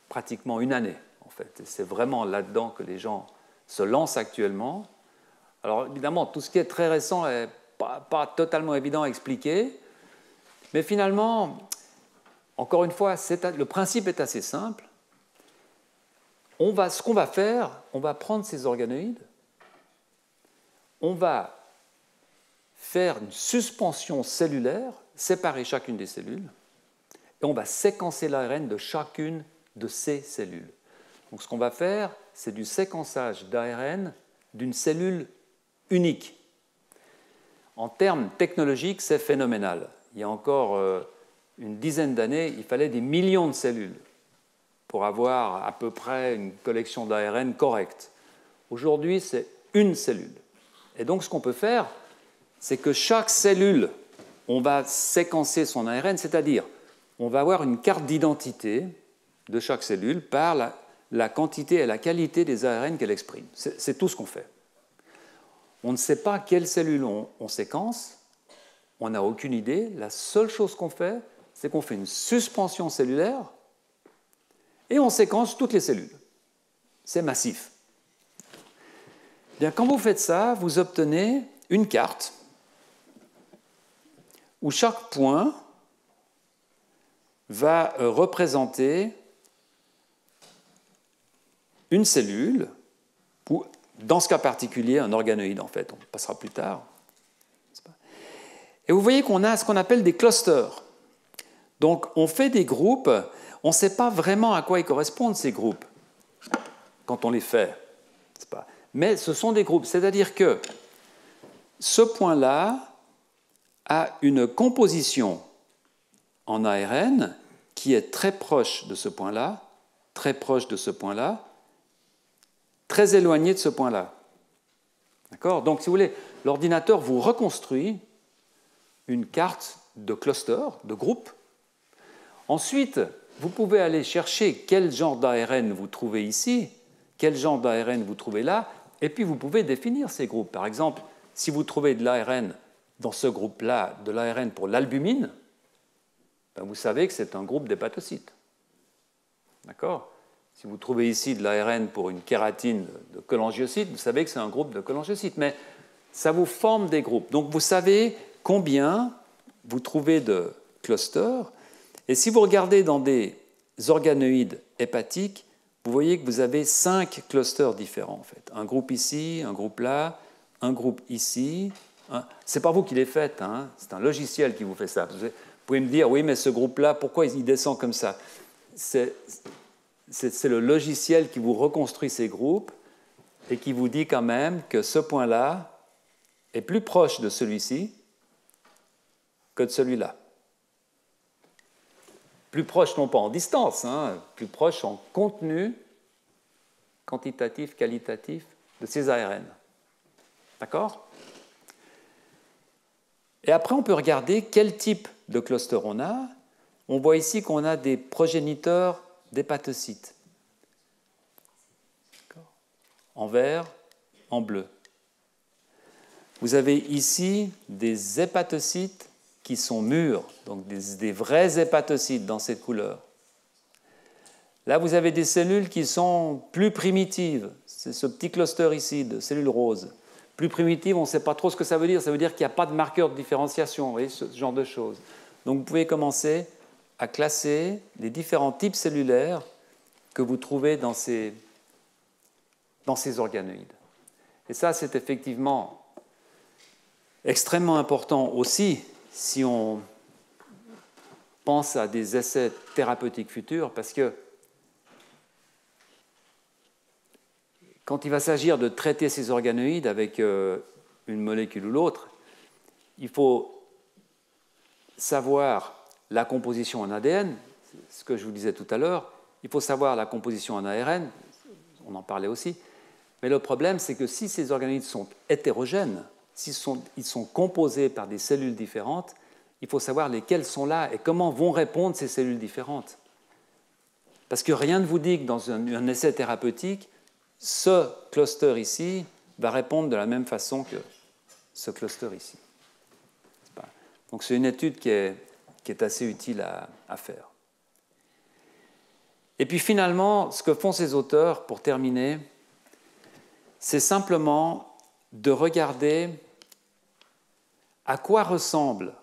pratiquement une année, en fait. Et c'est vraiment là-dedans que les gens se lancent actuellement. Alors, évidemment, tout ce qui est très récent est pas totalement évident à expliquer, mais finalement, encore une fois, le principe est assez simple. Ce qu'on va faire, on va prendre ces organoïdes, on va faire une suspension cellulaire, séparer chacune des cellules, et on va séquencer l'ARN de chacune de ces cellules. Donc ce qu'on va faire, c'est du séquençage d'ARN d'une cellule unique. En termes technologiques, c'est phénoménal. Il y a encore une dizaine d'années, il fallait des millions de cellules pour avoir à peu près une collection d'ARN correcte. Aujourd'hui, c'est une cellule. Et donc ce qu'on peut faire, c'est que chaque cellule, on va séquencer son ARN, c'est-à-dire on va avoir une carte d'identité de chaque cellule par la quantité et la qualité des ARN qu'elle exprime. C'est tout ce qu'on fait. On ne sait pas quelle cellule on séquence, on n'a aucune idée. La seule chose qu'on fait, c'est qu'on fait une suspension cellulaire et on séquence toutes les cellules. C'est massif. Bien, quand vous faites ça, vous obtenez une carte où chaque point va représenter une cellule, ou dans ce cas particulier, un organoïde en fait, on passera plus tard. Et vous voyez qu'on a ce qu'on appelle des clusters. Donc on fait des groupes, on ne sait pas vraiment à quoi ils correspondent ces groupes quand on les fait. Mais ce sont des groupes, c'est-à-dire que ce point-là a une composition en ARN qui est très proche de ce point-là, très proche de ce point-là, très éloigné de ce point-là. D'accord ? Donc, si vous voulez, l'ordinateur vous reconstruit une carte de cluster, de groupe. Ensuite, vous pouvez aller chercher quel genre d'ARN vous trouvez ici, quel genre d'ARN vous trouvez là, et puis vous pouvez définir ces groupes. Par exemple, si vous trouvez de l'ARN dans ce groupe-là, de l'ARN pour l'albumine, ben vous savez que c'est un groupe d'hépatocytes. D'accord ? Si vous trouvez ici de l'ARN pour une kératine de cholangiocytes, vous savez que c'est un groupe de cholangiocytes. Mais ça vous forme des groupes. Donc vous savez combien vous trouvez de clusters. Et si vous regardez dans des organoïdes hépatiques, vous voyez que vous avez 5 clusters différents en fait. Un groupe ici, un groupe là, un groupe ici. Ce n'est pas vous qui les faites, hein. C'est un logiciel qui vous fait ça. Vous pouvez me dire, oui, mais ce groupe-là, pourquoi il descend comme ça ? C'est le logiciel qui vous reconstruit ces groupes et qui vous dit quand même que ce point-là est plus proche de celui-ci que de celui-là. Plus proche non pas en distance, hein, plus proche en contenu quantitatif, qualitatif de ces ARN. D'accord ? Et après, on peut regarder quel type de cluster on a. On voit ici qu'on a des progéniteurs d'hépatocytes. En vert, en bleu. Vous avez ici des hépatocytes qui sont mûrs, donc des vrais hépatocytes dans cette couleur. Là, vous avez des cellules qui sont plus primitives. C'est ce petit cluster ici de cellules roses. Plus primitives, on ne sait pas trop ce que ça veut dire. Ça veut dire qu'il n'y a pas de marqueur de différenciation, vous voyez, ce genre de choses. Donc, vous pouvez commencer à classer les différents types cellulaires que vous trouvez dans ces organoïdes. Et ça, c'est effectivement extrêmement important aussi si on pense à des essais thérapeutiques futurs, parce que quand il va s'agir de traiter ces organoïdes avec une molécule ou l'autre, il faut savoir la composition en ADN, ce que je vous disais tout à l'heure, il faut savoir la composition en ARN, on en parlait aussi, mais le problème, c'est que si ces organoïdes sont hétérogènes, s'ils sont composés par des cellules différentes, il faut savoir lesquelles sont là et comment vont répondre ces cellules différentes. Parce que rien ne vous dit que dans un essai thérapeutique, ce cluster ici va répondre de la même façon que ce cluster ici. Donc c'est une étude qui est assez utile à faire. Et puis finalement, ce que font ces auteurs, pour terminer, c'est simplement de regarder à quoi ressemblent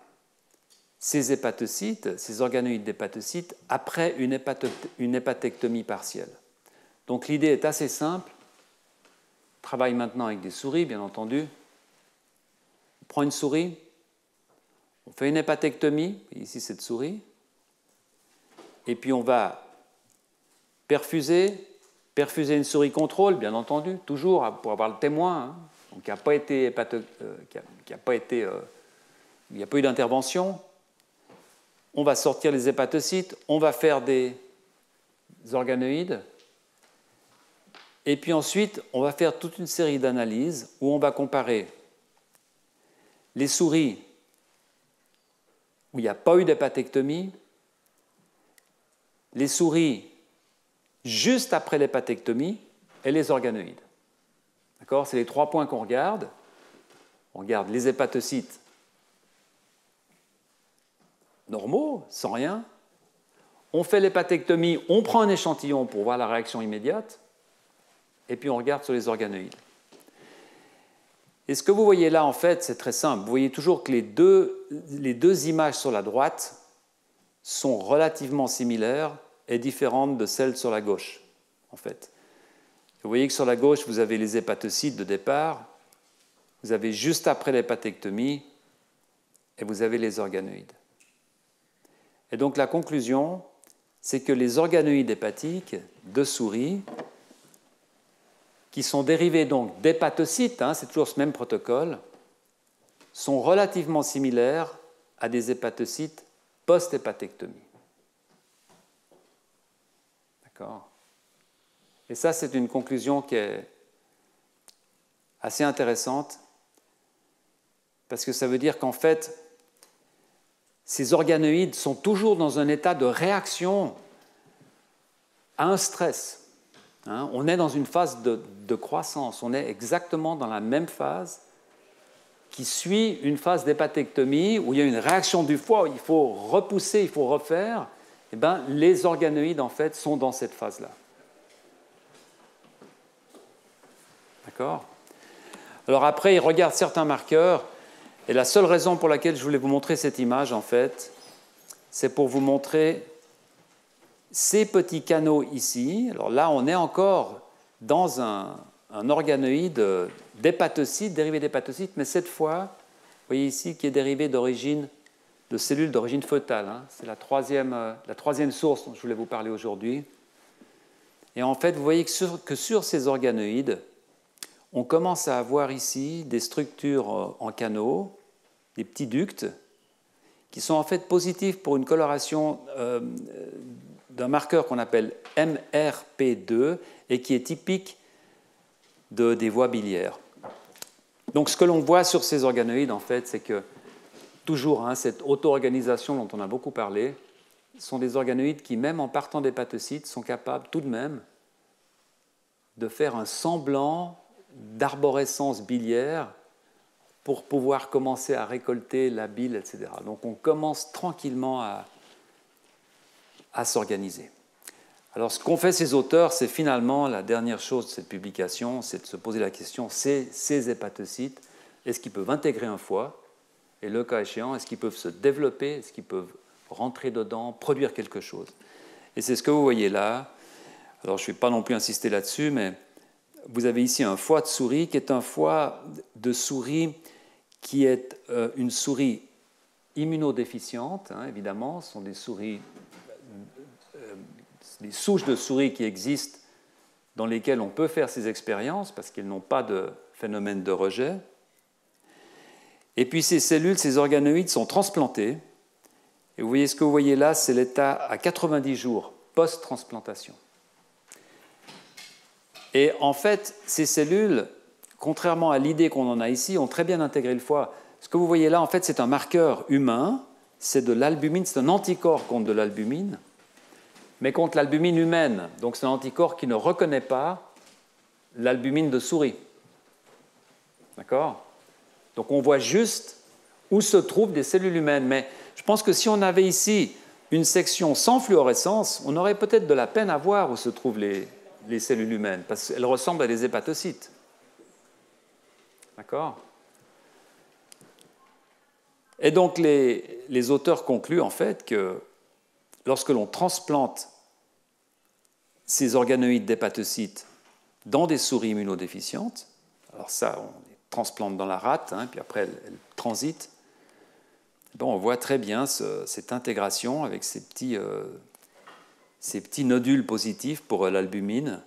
ces hépatocytes, ces organoïdes d'hépatocytes, après une hépatectomie partielle. Donc l'idée est assez simple. On travaille maintenant avec des souris, bien entendu. On prend une souris, on fait une hépatectomie, ici cette souris, et puis on va perfuser une souris contrôle, bien entendu, toujours pour avoir le témoin, hein, donc il n'y a pas été il n'y a pas eu d'intervention. On va sortir les hépatocytes, on va faire des organoïdes, et puis ensuite, on va faire toute une série d'analyses où on va comparer les souris où il n'y a pas eu d'hépatectomie, les souris juste après l'hépatectomie et les organoïdes. D'accord ? C'est les 3 points qu'on regarde. On regarde les hépatocytes normaux, sans rien. On fait l'hépatectomie, on prend un échantillon pour voir la réaction immédiate, et puis on regarde sur les organoïdes. Et ce que vous voyez là, en fait, c'est très simple. Vous voyez toujours que les deux images sur la droite sont relativement similaires et différentes de celles sur la gauche, en fait. Vous voyez que sur la gauche, vous avez les hépatocytes de départ, vous avez juste après l'hépatectomie, et vous avez les organoïdes. Et donc la conclusion, c'est que les organoïdes hépatiques de souris, qui sont dérivés donc d'hépatocytes, hein, c'est toujours ce même protocole, sont relativement similaires à des hépatocytes post-hépatectomie. D'accord ? Et ça, c'est une conclusion qui est assez intéressante, parce que ça veut dire qu'en fait, ces organoïdes sont toujours dans un état de réaction à un stress. Hein, on est dans une phase de croissance, on est exactement dans la même phase qui suit une phase d'hépatectomie où il y a une réaction du foie, où il faut repousser, il faut refaire. Eh bien, les organoïdes, en fait, sont dans cette phase-là. D'accord ? Alors après, ils regardent certains marqueurs, et la seule raison pour laquelle je voulais vous montrer cette image, en fait, c'est pour vous montrer ces petits canaux ici. Alors là, on est encore dans un organoïde d'hépatocyte, dérivé d'hépatocyte, mais cette fois, vous voyez ici, qui est dérivé de cellules d'origine fœtale. Hein. C'est la troisième source dont je voulais vous parler aujourd'hui. Et en fait, vous voyez que sur ces organoïdes, on commence à avoir ici des structures en canaux, des petits ducts, qui sont en fait positifs pour une coloration d'un marqueur qu'on appelle MRP2 et qui est typique des voies biliaires. Donc ce que l'on voit sur ces organoïdes, en fait, c'est que toujours, hein, cette auto-organisation dont on a beaucoup parlé, sont des organoïdes qui, même en partant d'hépatocytes, sont capables tout de même de faire un semblant d'arborescence biliaire pour pouvoir commencer à récolter la bile, etc. Donc on commence tranquillement à s'organiser. Alors ce qu'ont fait ces auteurs, c'est finalement la dernière chose de cette publication, c'est de se poser la question, ces hépatocytes, est-ce qu'ils peuvent intégrer un foie? Et le cas échéant, est-ce qu'ils peuvent se développer? Est-ce qu'ils peuvent rentrer dedans, produire quelque chose? Et c'est ce que vous voyez là. Alors je ne vais pas non plus insister là-dessus, mais vous avez ici un foie de souris qui est un foie de souris qui est une souris immunodéficiente, hein, évidemment. Ce sont des souris, des souches de souris qui existent dans lesquelles on peut faire ces expériences parce qu'elles n'ont pas de phénomène de rejet. Et puis ces cellules, ces organoïdes sont transplantés. Et vous voyez ce que vous voyez là, c'est l'état à 90 jours post-transplantation. Et en fait, ces cellules, contrairement à l'idée qu'on en a ici, ont très bien intégré le foie. Ce que vous voyez là, en fait, c'est un marqueur humain, c'est de l'albumine, c'est un anticorps contre de l'albumine, mais contre l'albumine humaine. Donc c'est un anticorps qui ne reconnaît pas l'albumine de souris. D'accord ? Donc on voit juste où se trouvent des cellules humaines. Mais je pense que si on avait ici une section sans fluorescence, on aurait peut-être de la peine à voir où se trouvent les cellules humaines, parce qu'elles ressemblent à des hépatocytes. D'accord ? Et donc les auteurs concluent en fait que lorsque l'on transplante ces organoïdes d'hépatocytes dans des souris immunodéficientes, alors ça, on les transplante dans la rate, hein, puis après elle transite, bon, on voit très bien cette intégration avec ces petits nodules positifs pour l'albumine.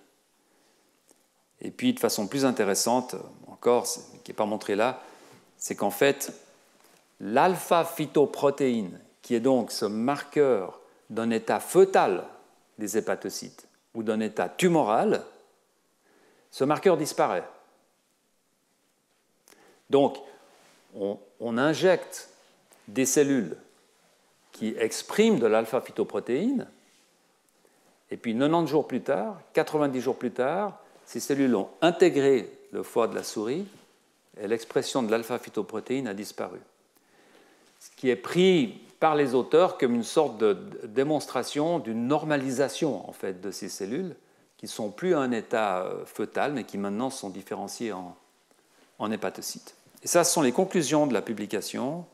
Et puis, de façon plus intéressante, encore, qui n'est pas montrée là, c'est qu'en fait, l'alpha-phytoprotéine, qui est donc ce marqueur d'un état fœtal des hépatocytes ou d'un état tumoral, ce marqueur disparaît. Donc, on injecte des cellules qui expriment de l'alpha-phytoprotéine, et puis 90 jours plus tard, 90 jours plus tard, ces cellules ont intégré le foie de la souris et l'expression de l'alpha-phytoprotéine a disparu. Ce qui est pris par les auteurs comme une sorte de démonstration d'une normalisation en fait, de ces cellules qui ne sont plus à un état fœtal mais qui maintenant sont différenciées en hépatocytes. Et ça, ce sont les conclusions de la publication.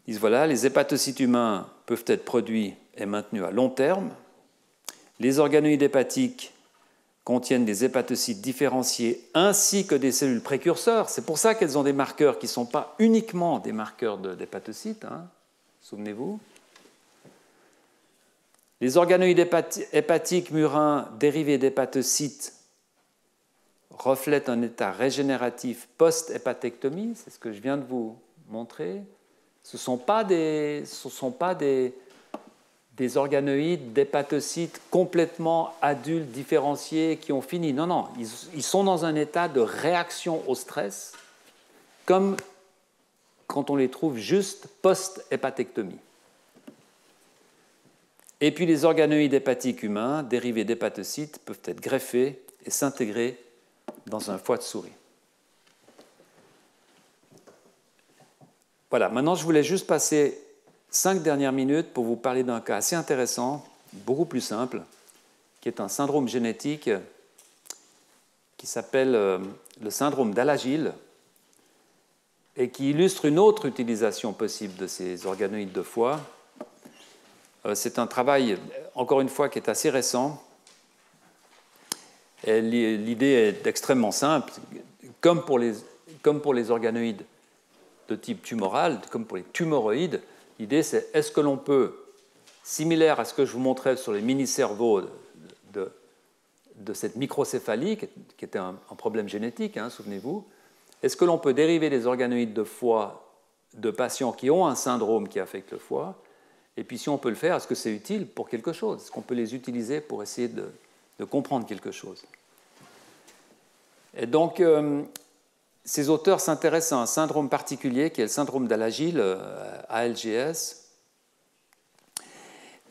Ils disent voilà, les hépatocytes humains peuvent être produits et maintenus à long terme. Les organoïdes hépatiques contiennent des hépatocytes différenciés ainsi que des cellules précurseurs. C'est pour ça qu'elles ont des marqueurs qui ne sont pas uniquement des marqueurs d'hépatocytes, hein, souvenez-vous. Les organoïdes hépatiques murins dérivés d'hépatocytes reflètent un état régénératif post-hépatectomie, c'est ce que je viens de vous montrer. Ce ne sont pas des organoïdes d'hépatocytes complètement adultes, différenciés, qui ont fini. Non, non, ils sont dans un état de réaction au stress, comme quand on les trouve juste post-hépatectomie. Et puis les organoïdes hépatiques humains, dérivés d'hépatocytes, peuvent être greffés et s'intégrer dans un foie de souris. Voilà, maintenant je voulais juste passer 5 dernières minutes pour vous parler d'un cas assez intéressant, beaucoup plus simple, qui est un syndrome génétique qui s'appelle le syndrome d'Alagille et qui illustre une autre utilisation possible de ces organoïdes de foie. C'est un travail, encore une fois, qui est assez récent. L'idée est extrêmement simple. Comme pour les organoïdes de type tumoral, comme pour les tumoroïdes, l'idée c'est est-ce que l'on peut, similaire à ce que je vous montrais sur les mini-cerveaux de cette microcéphalie, qui était un problème génétique, hein, souvenez-vous, est-ce que l'on peut dériver des organoïdes de foie de patients qui ont un syndrome qui affecte le foie? Et puis si on peut le faire, est-ce que c'est utile pour quelque chose? Est-ce qu'on peut les utiliser pour essayer de comprendre quelque chose? Et donc, ces auteurs s'intéressent à un syndrome particulier qui est le syndrome d'Alagille, ALGS.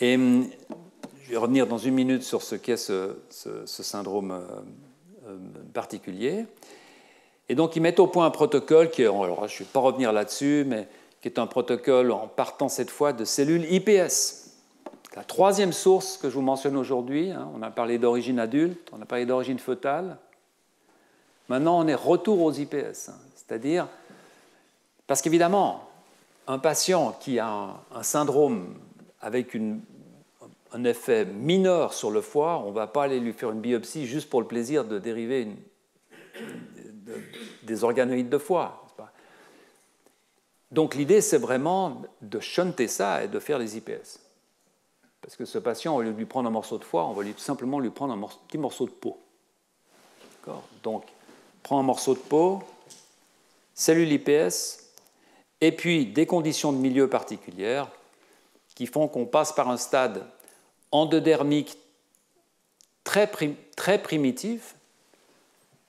Et je vais revenir dans une minute sur ce qu'est ce syndrome particulier. Et donc, ils mettent au point un protocole qui est, alors je ne vais pas revenir là-dessus, mais qui est un protocole en partant cette fois de cellules iPS. La troisième source que je vous mentionne aujourd'hui, hein, on a parlé d'origine adulte, on a parlé d'origine fœtale. Maintenant, on est retour aux iPS, hein, c'est-à-dire, parce qu'évidemment, un patient qui a un syndrome avec un effet mineur sur le foie, on ne va pas aller lui faire une biopsie juste pour le plaisir de dériver des organoïdes de foie. Donc l'idée, c'est vraiment de shunter ça et de faire les IPS. Parce que ce patient, au lieu de lui prendre un morceau de foie, on va simplement lui prendre un petit morceau de peau. Donc, prend un morceau de peau, cellules IPS, et puis des conditions de milieu particulières qui font qu'on passe par un stade endodermique très primitif,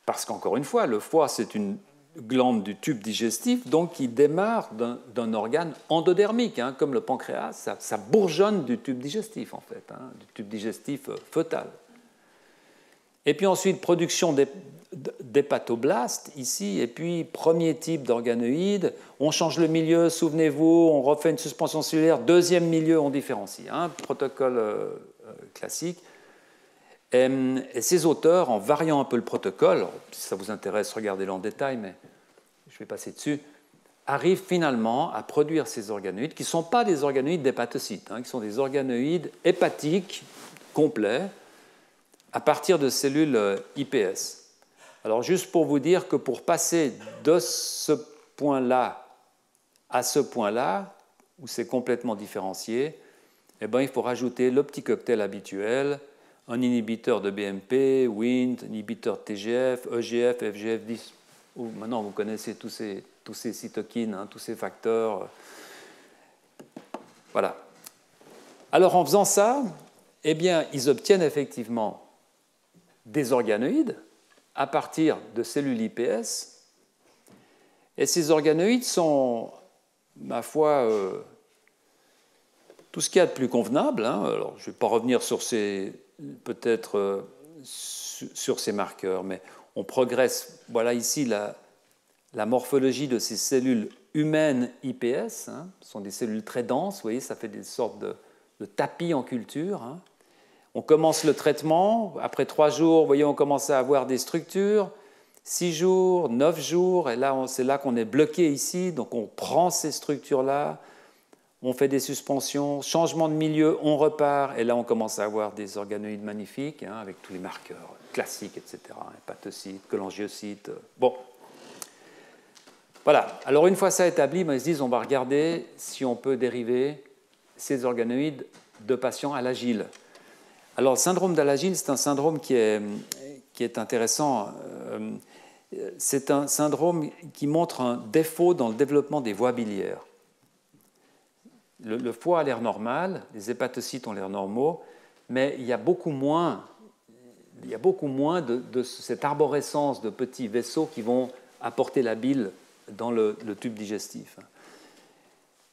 parce qu'encore une fois, le foie, c'est une glande du tube digestif, donc qui démarre d'un organe endodermique, hein, comme le pancréas, ça bourgeonne du tube digestif, en fait, hein, du tube digestif fœtal. Et puis ensuite, production d'hépatoblastes, ici, et puis premier type d'organoïde, on change le milieu, souvenez-vous, on refait une suspension cellulaire, deuxième milieu, on différencie, hein, protocole classique. Et ces auteurs, en variant un peu le protocole, si ça vous intéresse, regardez-le en détail, mais je vais passer dessus, arrive finalement à produire ces organoïdes, qui ne sont pas des organoïdes d'hépatocytes, qui sont des organoïdes hépatiques complets, à partir de cellules iPS. Alors, juste pour vous dire que pour passer de ce point-là à ce point-là, où c'est complètement différencié, eh bien, il faut rajouter le petit cocktail habituel, un inhibiteur de BMP, Wnt, inhibiteur de TGF, EGF, FGF10. Maintenant, vous connaissez tous ces cytokines, tous ces facteurs. Voilà. Alors, en faisant ça, eh bien, ils obtiennent effectivement des organoïdes à partir de cellules iPS. Et ces organoïdes sont, ma foi, tout ce qu'il y a de plus convenable. Alors, je ne vais pas revenir sur peut-être sur ces marqueurs, mais on progresse. Voilà ici la morphologie de ces cellules humaines iPS. Ce sont des cellules très denses, vous voyez, ça fait des sortes de tapis en culture. On commence le traitement, après 3 jours, vous voyez, on commence à avoir des structures, 6 jours, 9 jours, et là, c'est là qu'on est bloqué ici, donc on prend ces structures-là, on fait des suspensions, changement de milieu, on repart, et là, on commence à avoir des organoïdes magnifiques, avec tous les marqueurs classiques, etc., hépatocytes, cholangiocytes, bon. Voilà, alors une fois ça établi, ils se disent, on va regarder si on peut dériver ces organoïdes de patients à l'agile. Alors, le syndrome d'Alagille, c'est un syndrome qui est intéressant. C'est un syndrome qui montre un défaut dans le développement des voies biliaires. Le foie a l'air normal, les hépatocytes ont l'air normaux, mais il y a beaucoup moins de cette arborescence de petits vaisseaux qui vont apporter la bile dans le tube digestif.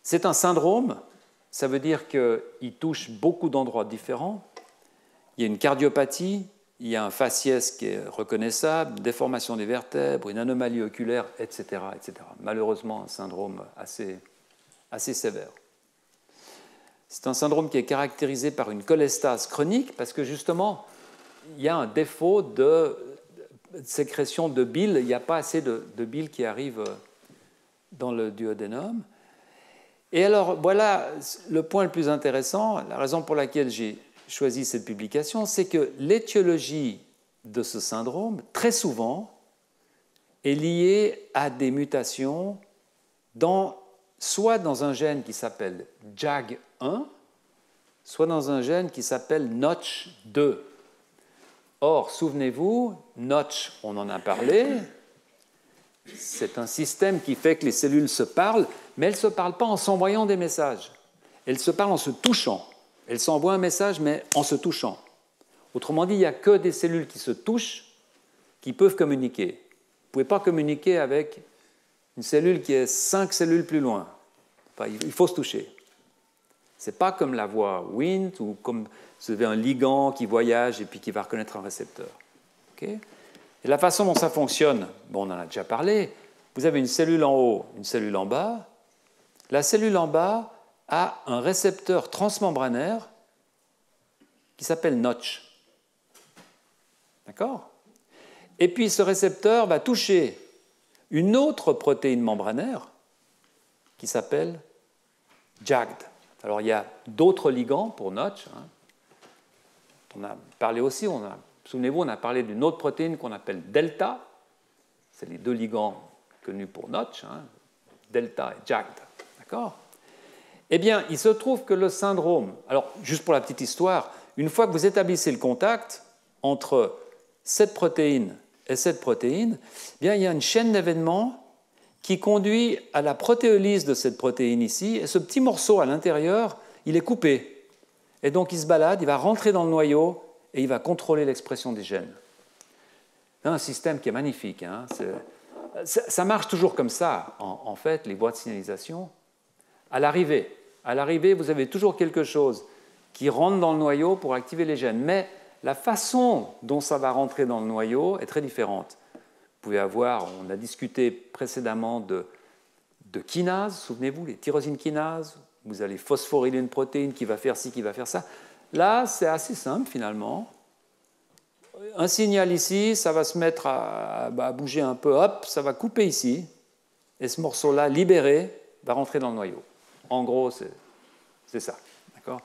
C'est un syndrome, ça veut dire qu'il touche beaucoup d'endroits différents. Il y a une cardiopathie, il y a un faciès qui est reconnaissable, une déformation des vertèbres, une anomalie oculaire, etc., etc. Malheureusement, un syndrome assez sévère. C'est un syndrome qui est caractérisé par une cholestase chronique parce que justement, il y a un défaut de sécrétion de bile, il n'y a pas assez de bile qui arrive dans le duodénum. Et alors, voilà le point le plus intéressant, la raison pour laquelle j'ai choisi cette publication, c'est que l'étiologie de ce syndrome, très souvent, est liée à des mutations soit dans un gène qui s'appelle JAG1, soit dans un gène qui s'appelle Notch2. Or, souvenez-vous, Notch, on en a parlé, c'est un système qui fait que les cellules se parlent, mais elles ne se parlent pas en s'envoyant des messages. Elles se parlent en se touchant. Elles s'envoient un message, mais en se touchant. Autrement dit, il n'y a que des cellules qui se touchent qui peuvent communiquer. Vous ne pouvez pas communiquer avec une cellule qui est 5 cellules plus loin. Enfin, il faut se toucher. Ce n'est pas comme la voie Wnt ou comme vous avez un ligand qui voyage et puis qui va reconnaître un récepteur. Okay? Et la façon dont ça fonctionne, bon, on en a déjà parlé. Vous avez une cellule en haut, une cellule en bas. La cellule en bas a un récepteur transmembranaire qui s'appelle Notch. D'accord? Et puis ce récepteur va toucher une autre protéine membranaire qui s'appelle JAGD. Alors il y a d'autres ligands pour Notch. On a parlé aussi, souvenez-vous, on a parlé d'une autre protéine qu'on appelle delta. C'est les 2 ligands connus pour Notch, delta et JAGD. D'accord? Eh bien, il se trouve que le syndrome, alors juste pour la petite histoire, une fois que vous établissez le contact entre cette protéine et cette protéine, eh bien, il y a une chaîne d'événements qui conduit à la protéolyse de cette protéine ici, et ce petit morceau à l'intérieur, il est coupé. Et donc il se balade, il va rentrer dans le noyau et il va contrôler l'expression des gènes. C'est un système qui est magnifique. Ça marche toujours comme ça, en fait, les voies de signalisation. À l'arrivée, vous avez toujours quelque chose qui rentre dans le noyau pour activer les gènes. Mais la façon dont ça va rentrer dans le noyau est très différente. Vous pouvez avoir, on a discuté précédemment de kinases, souvenez-vous, les tyrosine kinases. Vous allez phosphoryler une protéine qui va faire ci, qui va faire ça. Là, c'est assez simple finalement. Un signal ici, ça va se mettre à bouger un peu, hop, ça va couper ici. et ce morceau-là, libéré, va rentrer dans le noyau. En gros, c'est ça. D'accord ?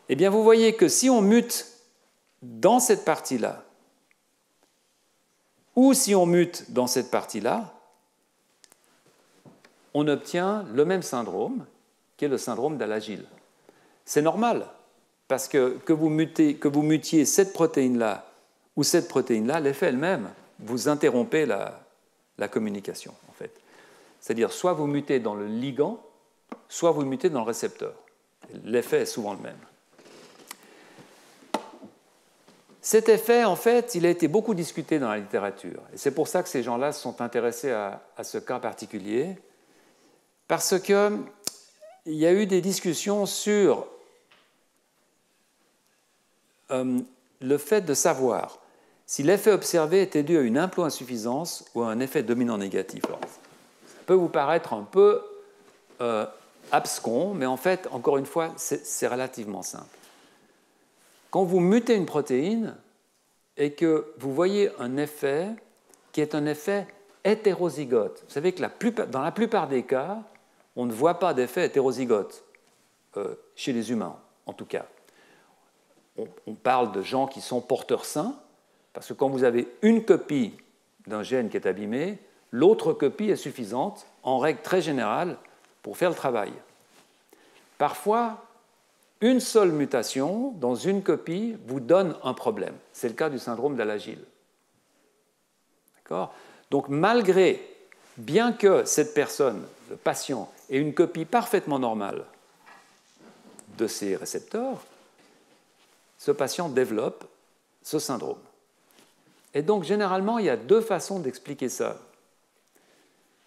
Eh bien, vous voyez que si on mute dans cette partie-là, ou si on mute dans cette partie-là, on obtient le même syndrome, qui est le syndrome d'Al-Agil. C'est normal, parce que vous mutiez cette protéine-là ou cette protéine-là, l'effet est le même. Vous interrompez la communication, en fait. C'est-à-dire, soit vous mutez dans le ligand, soit vous mutez dans le récepteur. L'effet est souvent le même. Cet effet, en fait, il a été beaucoup discuté dans la littérature. Et c'est pour ça que ces gens-là se sont intéressés à ce cas particulier, parce qu'il y a eu des discussions sur le fait de savoir si l'effet observé était dû à une implo-insuffisance ou à un effet dominant négatif. Alors, ça peut vous paraître un peu abscon, mais en fait, encore une fois, c'est relativement simple. Quand vous mutez une protéine et que vous voyez un effet qui est un effet hétérozygote, vous savez que dans la plupart des cas, on ne voit pas d'effet hétérozygote, chez les humains en tout cas. On parle de gens qui sont porteurs sains, parce que quand vous avez une copie d'un gène qui est abîmé, l'autre copie est suffisante, en règle très générale, pour faire le travail. Parfois, une seule mutation dans une copie vous donne un problème. C'est le cas du syndrome d'Al-Agil. D'accord ? Donc, bien que cette personne, le patient, ait une copie parfaitement normale de ses récepteurs, ce patient développe ce syndrome. Et donc, généralement, il y a deux façons d'expliquer ça.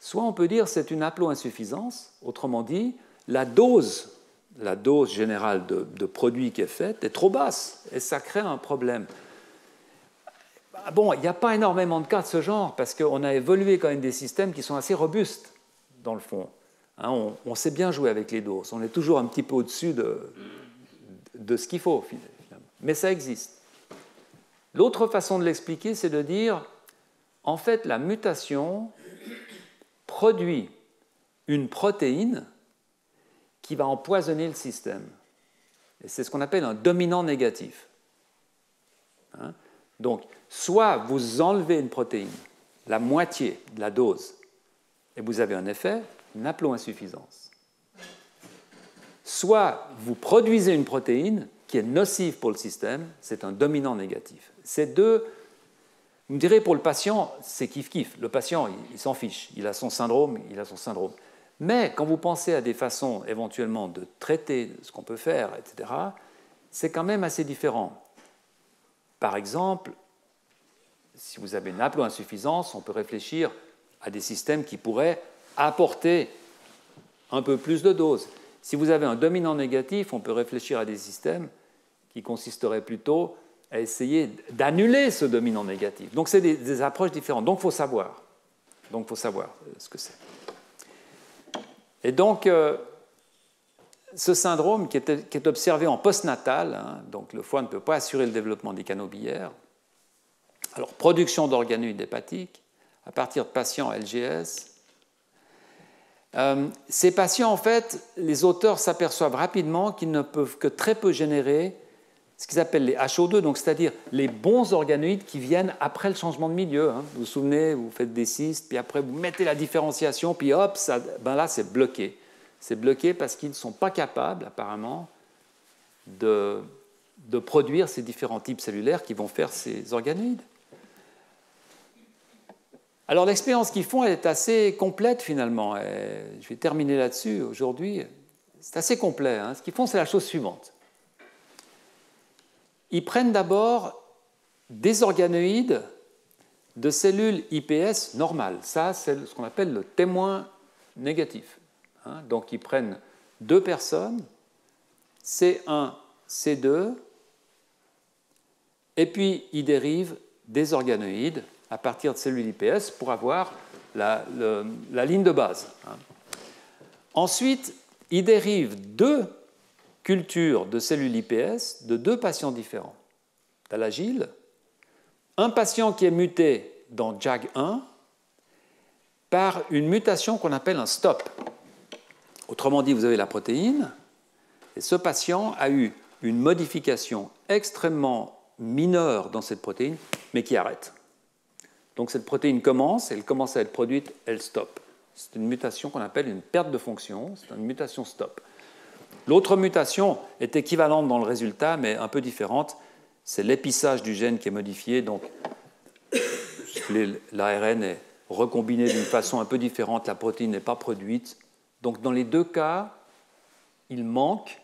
Soit on peut dire que c'est une haplo-insuffisance, autrement dit, la dose générale de produit qui est faite est trop basse, et ça crée un problème. Bon, il n'y a pas énormément de cas de ce genre, parce qu'on a évolué quand même des systèmes qui sont assez robustes, dans le fond. Hein, on sait bien jouer avec les doses, on est toujours un petit peu au-dessus de ce qu'il faut, finalement. Mais ça existe. L'autre façon de l'expliquer, c'est de dire, en fait, la mutation produit une protéine qui va empoisonner le système. Et c'est ce qu'on appelle un dominant négatif. Hein? Donc, soit vous enlevez une protéine, la moitié de la dose, et vous avez un effet, une haplo-insuffisance. Soit vous produisez une protéine qui est nocive pour le système, c'est un dominant négatif. Ces deux, vous me direz, pour le patient, c'est kiff-kiff. Le patient, il s'en fiche. Il a son syndrome, il a son syndrome. Mais quand vous pensez à des façons éventuellement de traiter ce qu'on peut faire, etc., c'est quand même assez différent. Par exemple, si vous avez une haplo-insuffisance, on peut réfléchir à des systèmes qui pourraient apporter un peu plus de doses. Si vous avez un dominant négatif, on peut réfléchir à des systèmes qui consisteraient plutôt à essayer d'annuler ce dominant négatif. Donc, c'est des approches différentes. Donc, il faut savoir. Ce que c'est. Et donc, ce syndrome qui est observé en postnatal, hein, donc le foie ne peut pas assurer le développement des canaux biliaires. Alors, production d'organoïdes hépatiques à partir de patients LGS. Ces patients, en fait, les auteurs s'aperçoivent rapidement qu'ils ne peuvent que très peu générer ce qu'ils appellent les HO2, donc c'est-à-dire les bons organoïdes qui viennent après le changement de milieu. Hein. Vous vous souvenez, vous faites des cystes, puis après vous mettez la différenciation, puis hop, là c'est bloqué. C'est bloqué parce qu'ils ne sont pas capables, apparemment, de produire ces différents types cellulaires qui vont faire ces organoïdes. Alors l'expérience qu'ils font, elle est assez complète finalement. Et je vais terminer là-dessus aujourd'hui. C'est assez complet. Hein. Ce qu'ils font, c'est la chose suivante. Ils prennent d'abord des organoïdes de cellules iPS normales. Ça, c'est ce qu'on appelle le témoin négatif. Hein. Donc ils prennent deux personnes, C1, C2, et puis ils dérivent des organoïdes à partir de cellules iPS pour avoir la ligne de base. Ensuite, ils dérivent deux cultures de cellules iPS de deux patients différents. d'Al-Agil, un patient qui est muté dans JAG1 par une mutation qu'on appelle un stop. Autrement dit, vous avez la protéine, et ce patient a eu une modification extrêmement mineure dans cette protéine, mais qui arrête. Donc cette protéine commence, elle commence à être produite, elle stoppe. C'est une mutation qu'on appelle une perte de fonction, c'est une mutation stop. L'autre mutation est équivalente dans le résultat, mais un peu différente. C'est l'épissage du gène qui est modifié, donc l'ARN est recombiné d'une façon un peu différente, la protéine n'est pas produite. Donc dans les deux cas, il manque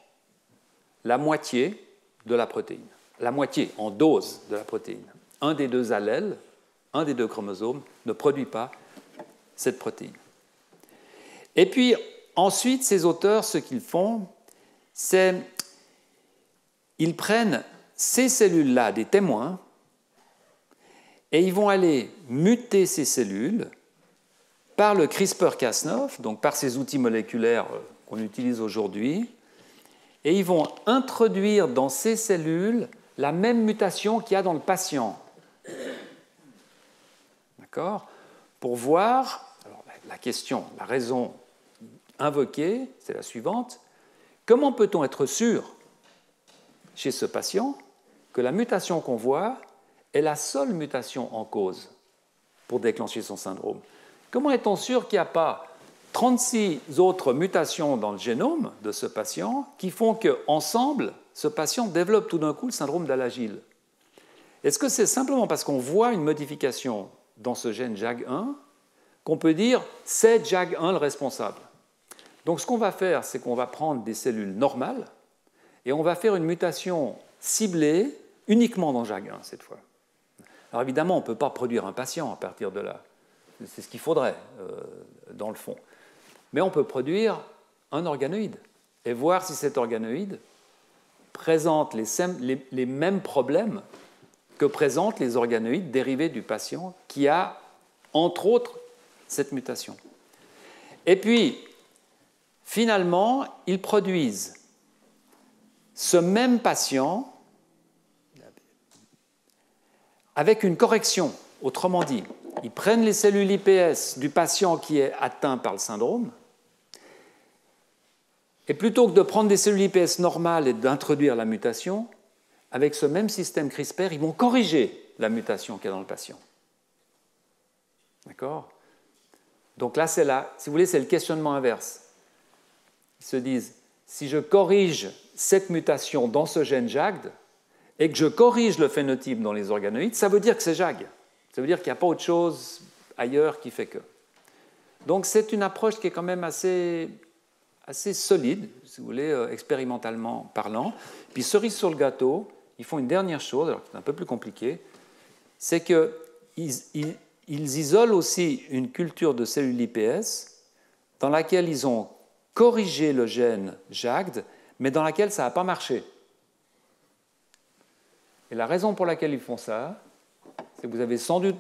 la moitié de la protéine, la moitié en dose de la protéine. Un des deux allèles, un des deux chromosomes ne produit pas cette protéine. Et puis ensuite, ces auteurs, ce qu'ils font, c'est ils prennent ces cellules-là, des témoins, et ils vont aller muter ces cellules par le CRISPR-Cas9, donc par ces outils moléculaires qu'on utilise aujourd'hui, et ils vont introduire dans ces cellules la même mutation qu'il y a dans le patient. D'accord ? Pour voir, alors la question, la raison invoquée, c'est la suivante. Comment peut-on être sûr, chez ce patient, que la mutation qu'on voit est la seule mutation en cause pour déclencher son syndrome? Comment est-on sûr qu'il n'y a pas 36 autres mutations dans le génome de ce patient qui font qu'ensemble, ce patient développe tout d'un coup le syndrome d'Alagille? Est-ce que c'est simplement parce qu'on voit une modification dans ce gène JAG1 qu'on peut dire c'est JAG1 le responsable? Donc ce qu'on va faire, c'est qu'on va prendre des cellules normales et on va faire une mutation ciblée uniquement dans JAG1 cette fois. Alors évidemment, on ne peut pas produire un patient à partir de là. C'est ce qu'il faudrait, dans le fond. Mais on peut produire un organoïde et voir si cet organoïde présente les mêmes problèmes que présentent les organoïdes dérivés du patient qui a, entre autres, cette mutation. Et puis, finalement, ils produisent ce même patient avec une correction. Autrement dit, ils prennent les cellules iPS du patient qui est atteint par le syndrome, et plutôt que de prendre des cellules iPS normales et d'introduire la mutation, avec ce même système CRISPR, ils vont corriger la mutation qu'il y a dans le patient. D'accord ? Donc là, si vous voulez, c'est le questionnement inverse. Ils se disent, si je corrige cette mutation dans ce gène JAG et que je corrige le phénotype dans les organoïdes, ça veut dire que c'est JAG. Ça veut dire qu'il n'y a pas autre chose ailleurs qui fait que. Donc c'est une approche qui est quand même assez solide, si vous voulez, expérimentalement parlant. Puis cerise sur le gâteau, ils font une dernière chose, alors c'est un peu plus compliqué, c'est qu'ils isolent aussi une culture de cellules iPS dans laquelle ils ont corrigé le gène JAG, mais dans laquelle ça n'a pas marché. Et la raison pour laquelle ils font ça, c'est que vous avez sans doute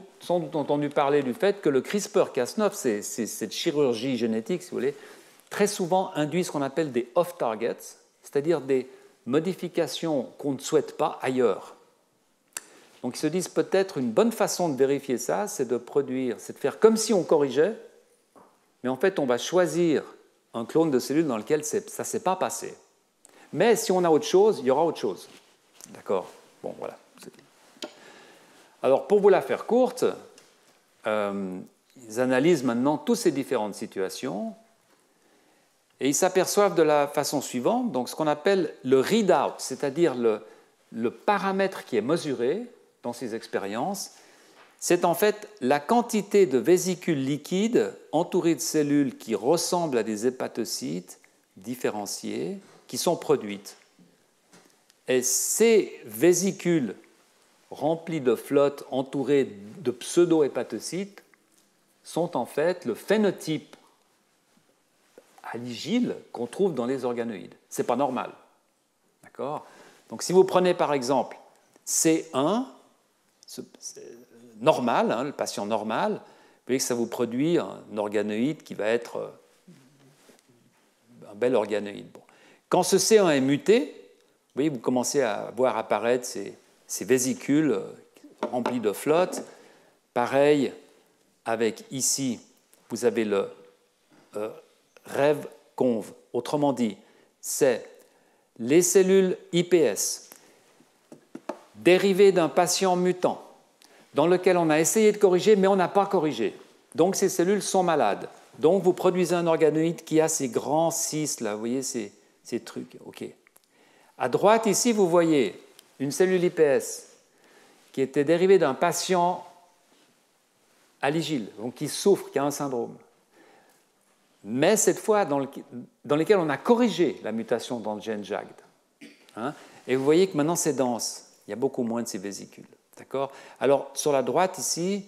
entendu parler du fait que le CRISPR-Cas9, c'est cette chirurgie génétique, si vous voulez, très souvent induit ce qu'on appelle des off-targets, c'est-à-dire des modifications qu'on ne souhaite pas ailleurs. Donc ils se disent peut-être une bonne façon de vérifier ça, c'est de faire comme si on corrigeait, mais en fait on va choisir un clone de cellule dans lequel ça ne s'est pas passé. Mais si on a autre chose, il y aura autre chose. D'accord ? Bon, voilà. Alors, pour vous la faire courte, ils analysent maintenant toutes ces différentes situations et ils s'aperçoivent de la façon suivante, donc ce qu'on appelle le readout, c'est-à-dire le paramètre qui est mesuré dans ces expériences, c'est en fait la quantité de vésicules liquides entourées de cellules qui ressemblent à des hépatocytes différenciées qui sont produites. Et ces vésicules remplies de flotte entourées de pseudo-hépatocytes sont en fait le phénotype Alagille qu'on trouve dans les organoïdes. Ce n'est pas normal. D'accord ? Donc si vous prenez par exemple C1, normal, le patient normal, vous voyez que ça vous produit un organoïde qui va être un bel organoïde. Bon. Quand ce C1 est muté, vous voyez, vous commencez à voir apparaître ces vésicules remplies de flotte. Pareil avec ici vous avez le REV-CONV. Autrement dit, c'est les cellules iPS dérivées d'un patient mutant dans lequel on a essayé de corriger, mais on n'a pas corrigé. Donc ces cellules sont malades. Donc vous produisez un organoïde qui a ces grands cystes, là, vous voyez ces trucs. Okay. À droite, ici, vous voyez une cellule iPS qui était dérivée d'un patient aligile, donc qui souffre, qui a un syndrome. Mais cette fois, dans lequel on a corrigé la mutation dans le gène JAGD. Hein? Et vous voyez que maintenant, c'est dense. Il y a beaucoup moins de ces vésicules. D'accord ? Alors, sur la droite, ici,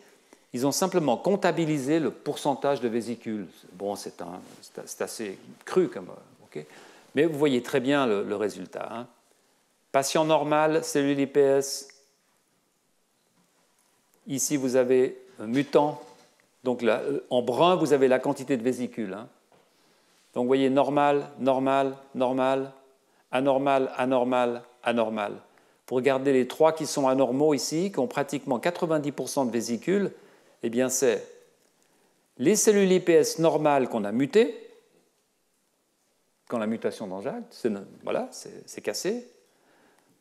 ils ont simplement comptabilisé le pourcentage de vésicules. Bon, c'est assez cru comme... Okay. Mais vous voyez très bien le résultat. Hein. Patient normal, cellule iPS. Ici, vous avez un mutant. Donc là, en brun, vous avez la quantité de vésicules. Hein. Donc vous voyez normal, normal, normal, anormal, anormal, anormal. Pour regarder les trois qui sont anormaux ici, qui ont pratiquement 90% de vésicules, eh bien c'est les cellules iPS normales qu'on a mutées, quand la mutation dans JAGD, voilà, c'est cassé.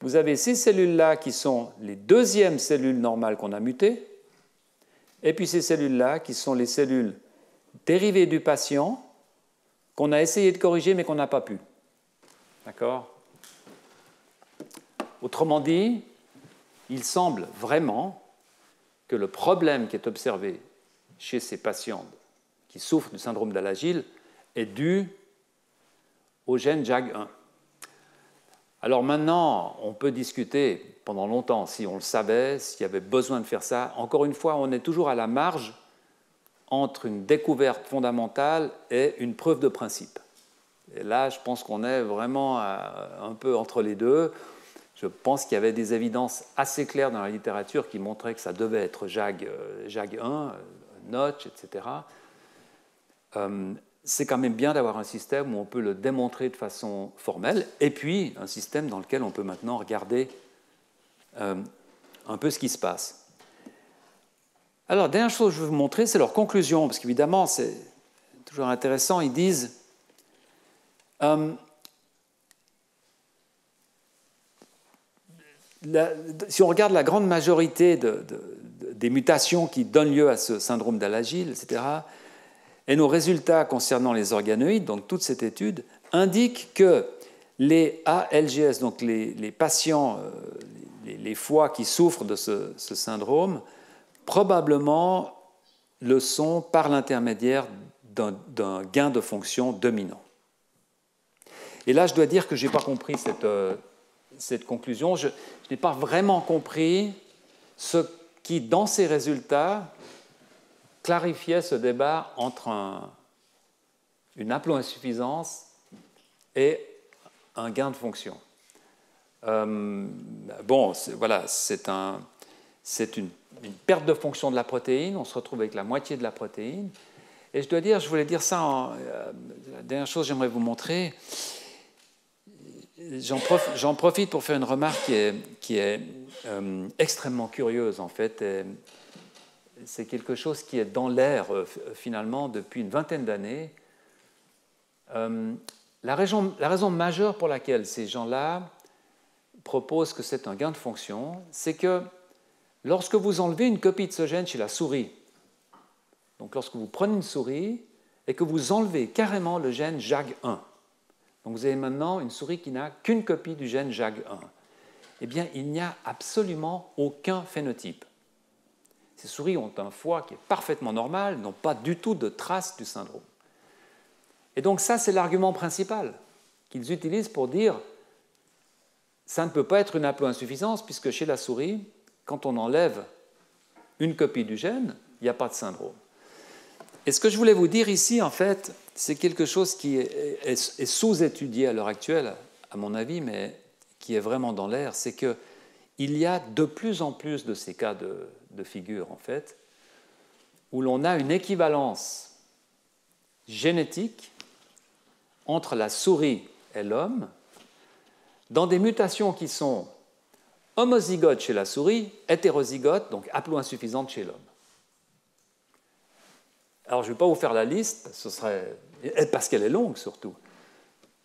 Vous avez ces cellules-là qui sont les deuxièmes cellules normales qu'on a mutées, et puis ces cellules-là qui sont les cellules dérivées du patient qu'on a essayé de corriger mais qu'on n'a pas pu. D'accord ? Autrement dit, il semble vraiment que le problème qui est observé chez ces patients qui souffrent du syndrome d'Alagille est dû au gène JAG1. Alors maintenant, on peut discuter pendant longtemps si on le savait, s'il y avait besoin de faire ça. Encore une fois, on est toujours à la marge entre une découverte fondamentale et une preuve de principe. Et là, je pense qu'on est vraiment un peu entre les deux. Je pense qu'il y avait des évidences assez claires dans la littérature qui montraient que ça devait être JAG1, Notch, etc. C'est quand même bien d'avoir un système où on peut le démontrer de façon formelle, et puis un système dans lequel on peut maintenant regarder un peu ce qui se passe. Alors, dernière chose que je veux vous montrer, c'est leur conclusion, parce qu'évidemment, c'est toujours intéressant. Ils disent si on regarde la grande majorité des mutations qui donnent lieu à ce syndrome d'Alagille, etc., et nos résultats concernant les organoïdes, donc toute cette étude, indiquent que les ALGS, donc les patients, les foies qui souffrent de ce syndrome, probablement le sont par l'intermédiaire d'un gain de fonction dominant. Et là, je dois dire que je n'ai pas compris cette conclusion. Je n'ai pas vraiment compris ce qui, dans ces résultats, clarifiait ce débat entre une haploinsuffisance et un gain de fonction. Bon, voilà, c'est une perte de fonction de la protéine. On se retrouve avec la moitié de la protéine. Et je dois dire, je voulais dire ça, la dernière chose que j'aimerais vous montrer, j'en profite pour faire une remarque qui est extrêmement curieuse, en fait. C'est quelque chose qui est dans l'air, finalement, depuis une vingtaine d'années. La raison majeure pour laquelle ces gens-là proposent que c'est un gain de fonction, c'est que lorsque vous enlevez une copie de ce gène chez la souris, donc lorsque vous prenez une souris et que vous enlevez carrément le gène JAG1, donc vous avez maintenant une souris qui n'a qu'une copie du gène JAG1, eh bien, il n'y a absolument aucun phénotype. Ces souris ont un foie qui est parfaitement normal, n'ont pas du tout de traces du syndrome. Et donc ça, c'est l'argument principal qu'ils utilisent pour dire ça ne peut pas être une haploinsuffisance puisque chez la souris, quand on enlève une copie du gène, il n'y a pas de syndrome. Et ce que je voulais vous dire ici, en fait, c'est quelque chose qui est sous-étudié à l'heure actuelle, à mon avis, mais qui est vraiment dans l'air, c'est qu'il y a de plus en plus de ces cas de figure, en fait, où l'on a une équivalence génétique entre la souris et l'homme dans des mutations qui sont homozygotes chez la souris, hétérozygotes, donc haploinsuffisantes chez l'homme. Alors, je ne vais pas vous faire la liste, parce qu'elle est longue surtout.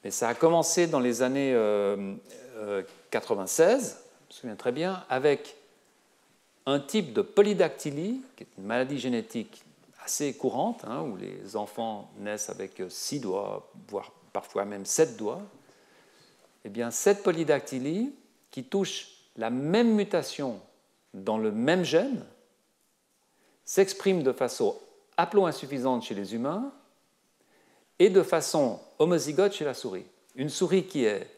Mais ça a commencé dans les années 96, je me souviens très bien, avec un type de polydactylie, qui est une maladie génétique assez courante, hein, où les enfants naissent avec 6 doigts, voire parfois même 7 doigts. Eh bien, cette polydactylie, qui touche la même mutation dans le même gène, s'exprime de façon haplo-insuffisante chez les humains et de façon homozygote chez la souris. Une souris qui est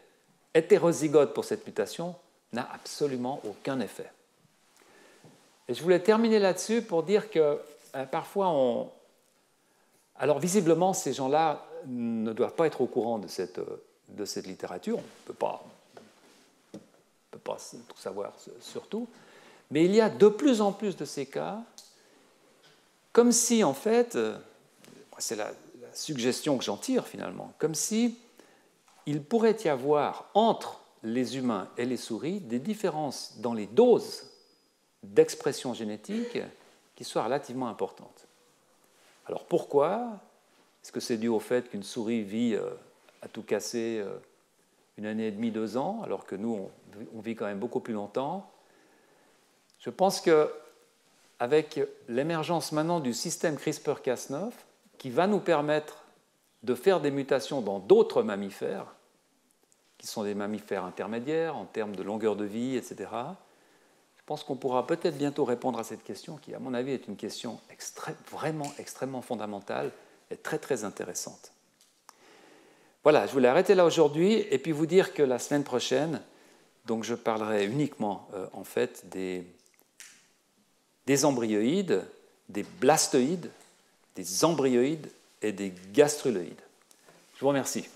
hétérozygote pour cette mutation n'a absolument aucun effet. Et je voulais terminer là-dessus pour dire que parfois Alors visiblement, ces gens-là ne doivent pas être au courant de cette littérature. On ne peut pas tout savoir sur tout. Mais il y a de plus en plus de ces cas, comme si, en fait, c'est la suggestion que j'en tire finalement, comme si il pourrait y avoir entre les humains et les souris des différences dans les doses d'expression génétique qui soient relativement importantes. Alors pourquoi? Est-ce que c'est dû au fait qu'une souris vit à tout casser 1 année et demie, 2 ans, alors que nous, on vit quand même beaucoup plus longtemps? Je pense qu'avec l'émergence maintenant du système CRISPR-Cas9, qui va nous permettre de faire des mutations dans d'autres mammifères, qui sont des mammifères intermédiaires en termes de longueur de vie, etc., je pense qu'on pourra peut-être bientôt répondre à cette question qui, à mon avis, est une question vraiment extrêmement fondamentale et très, très intéressante. Voilà, je voulais arrêter là aujourd'hui et puis vous dire que la semaine prochaine, donc je parlerai uniquement, en fait, des embryoïdes, des blastoïdes, des embryoïdes et des gastruloïdes. Je vous remercie.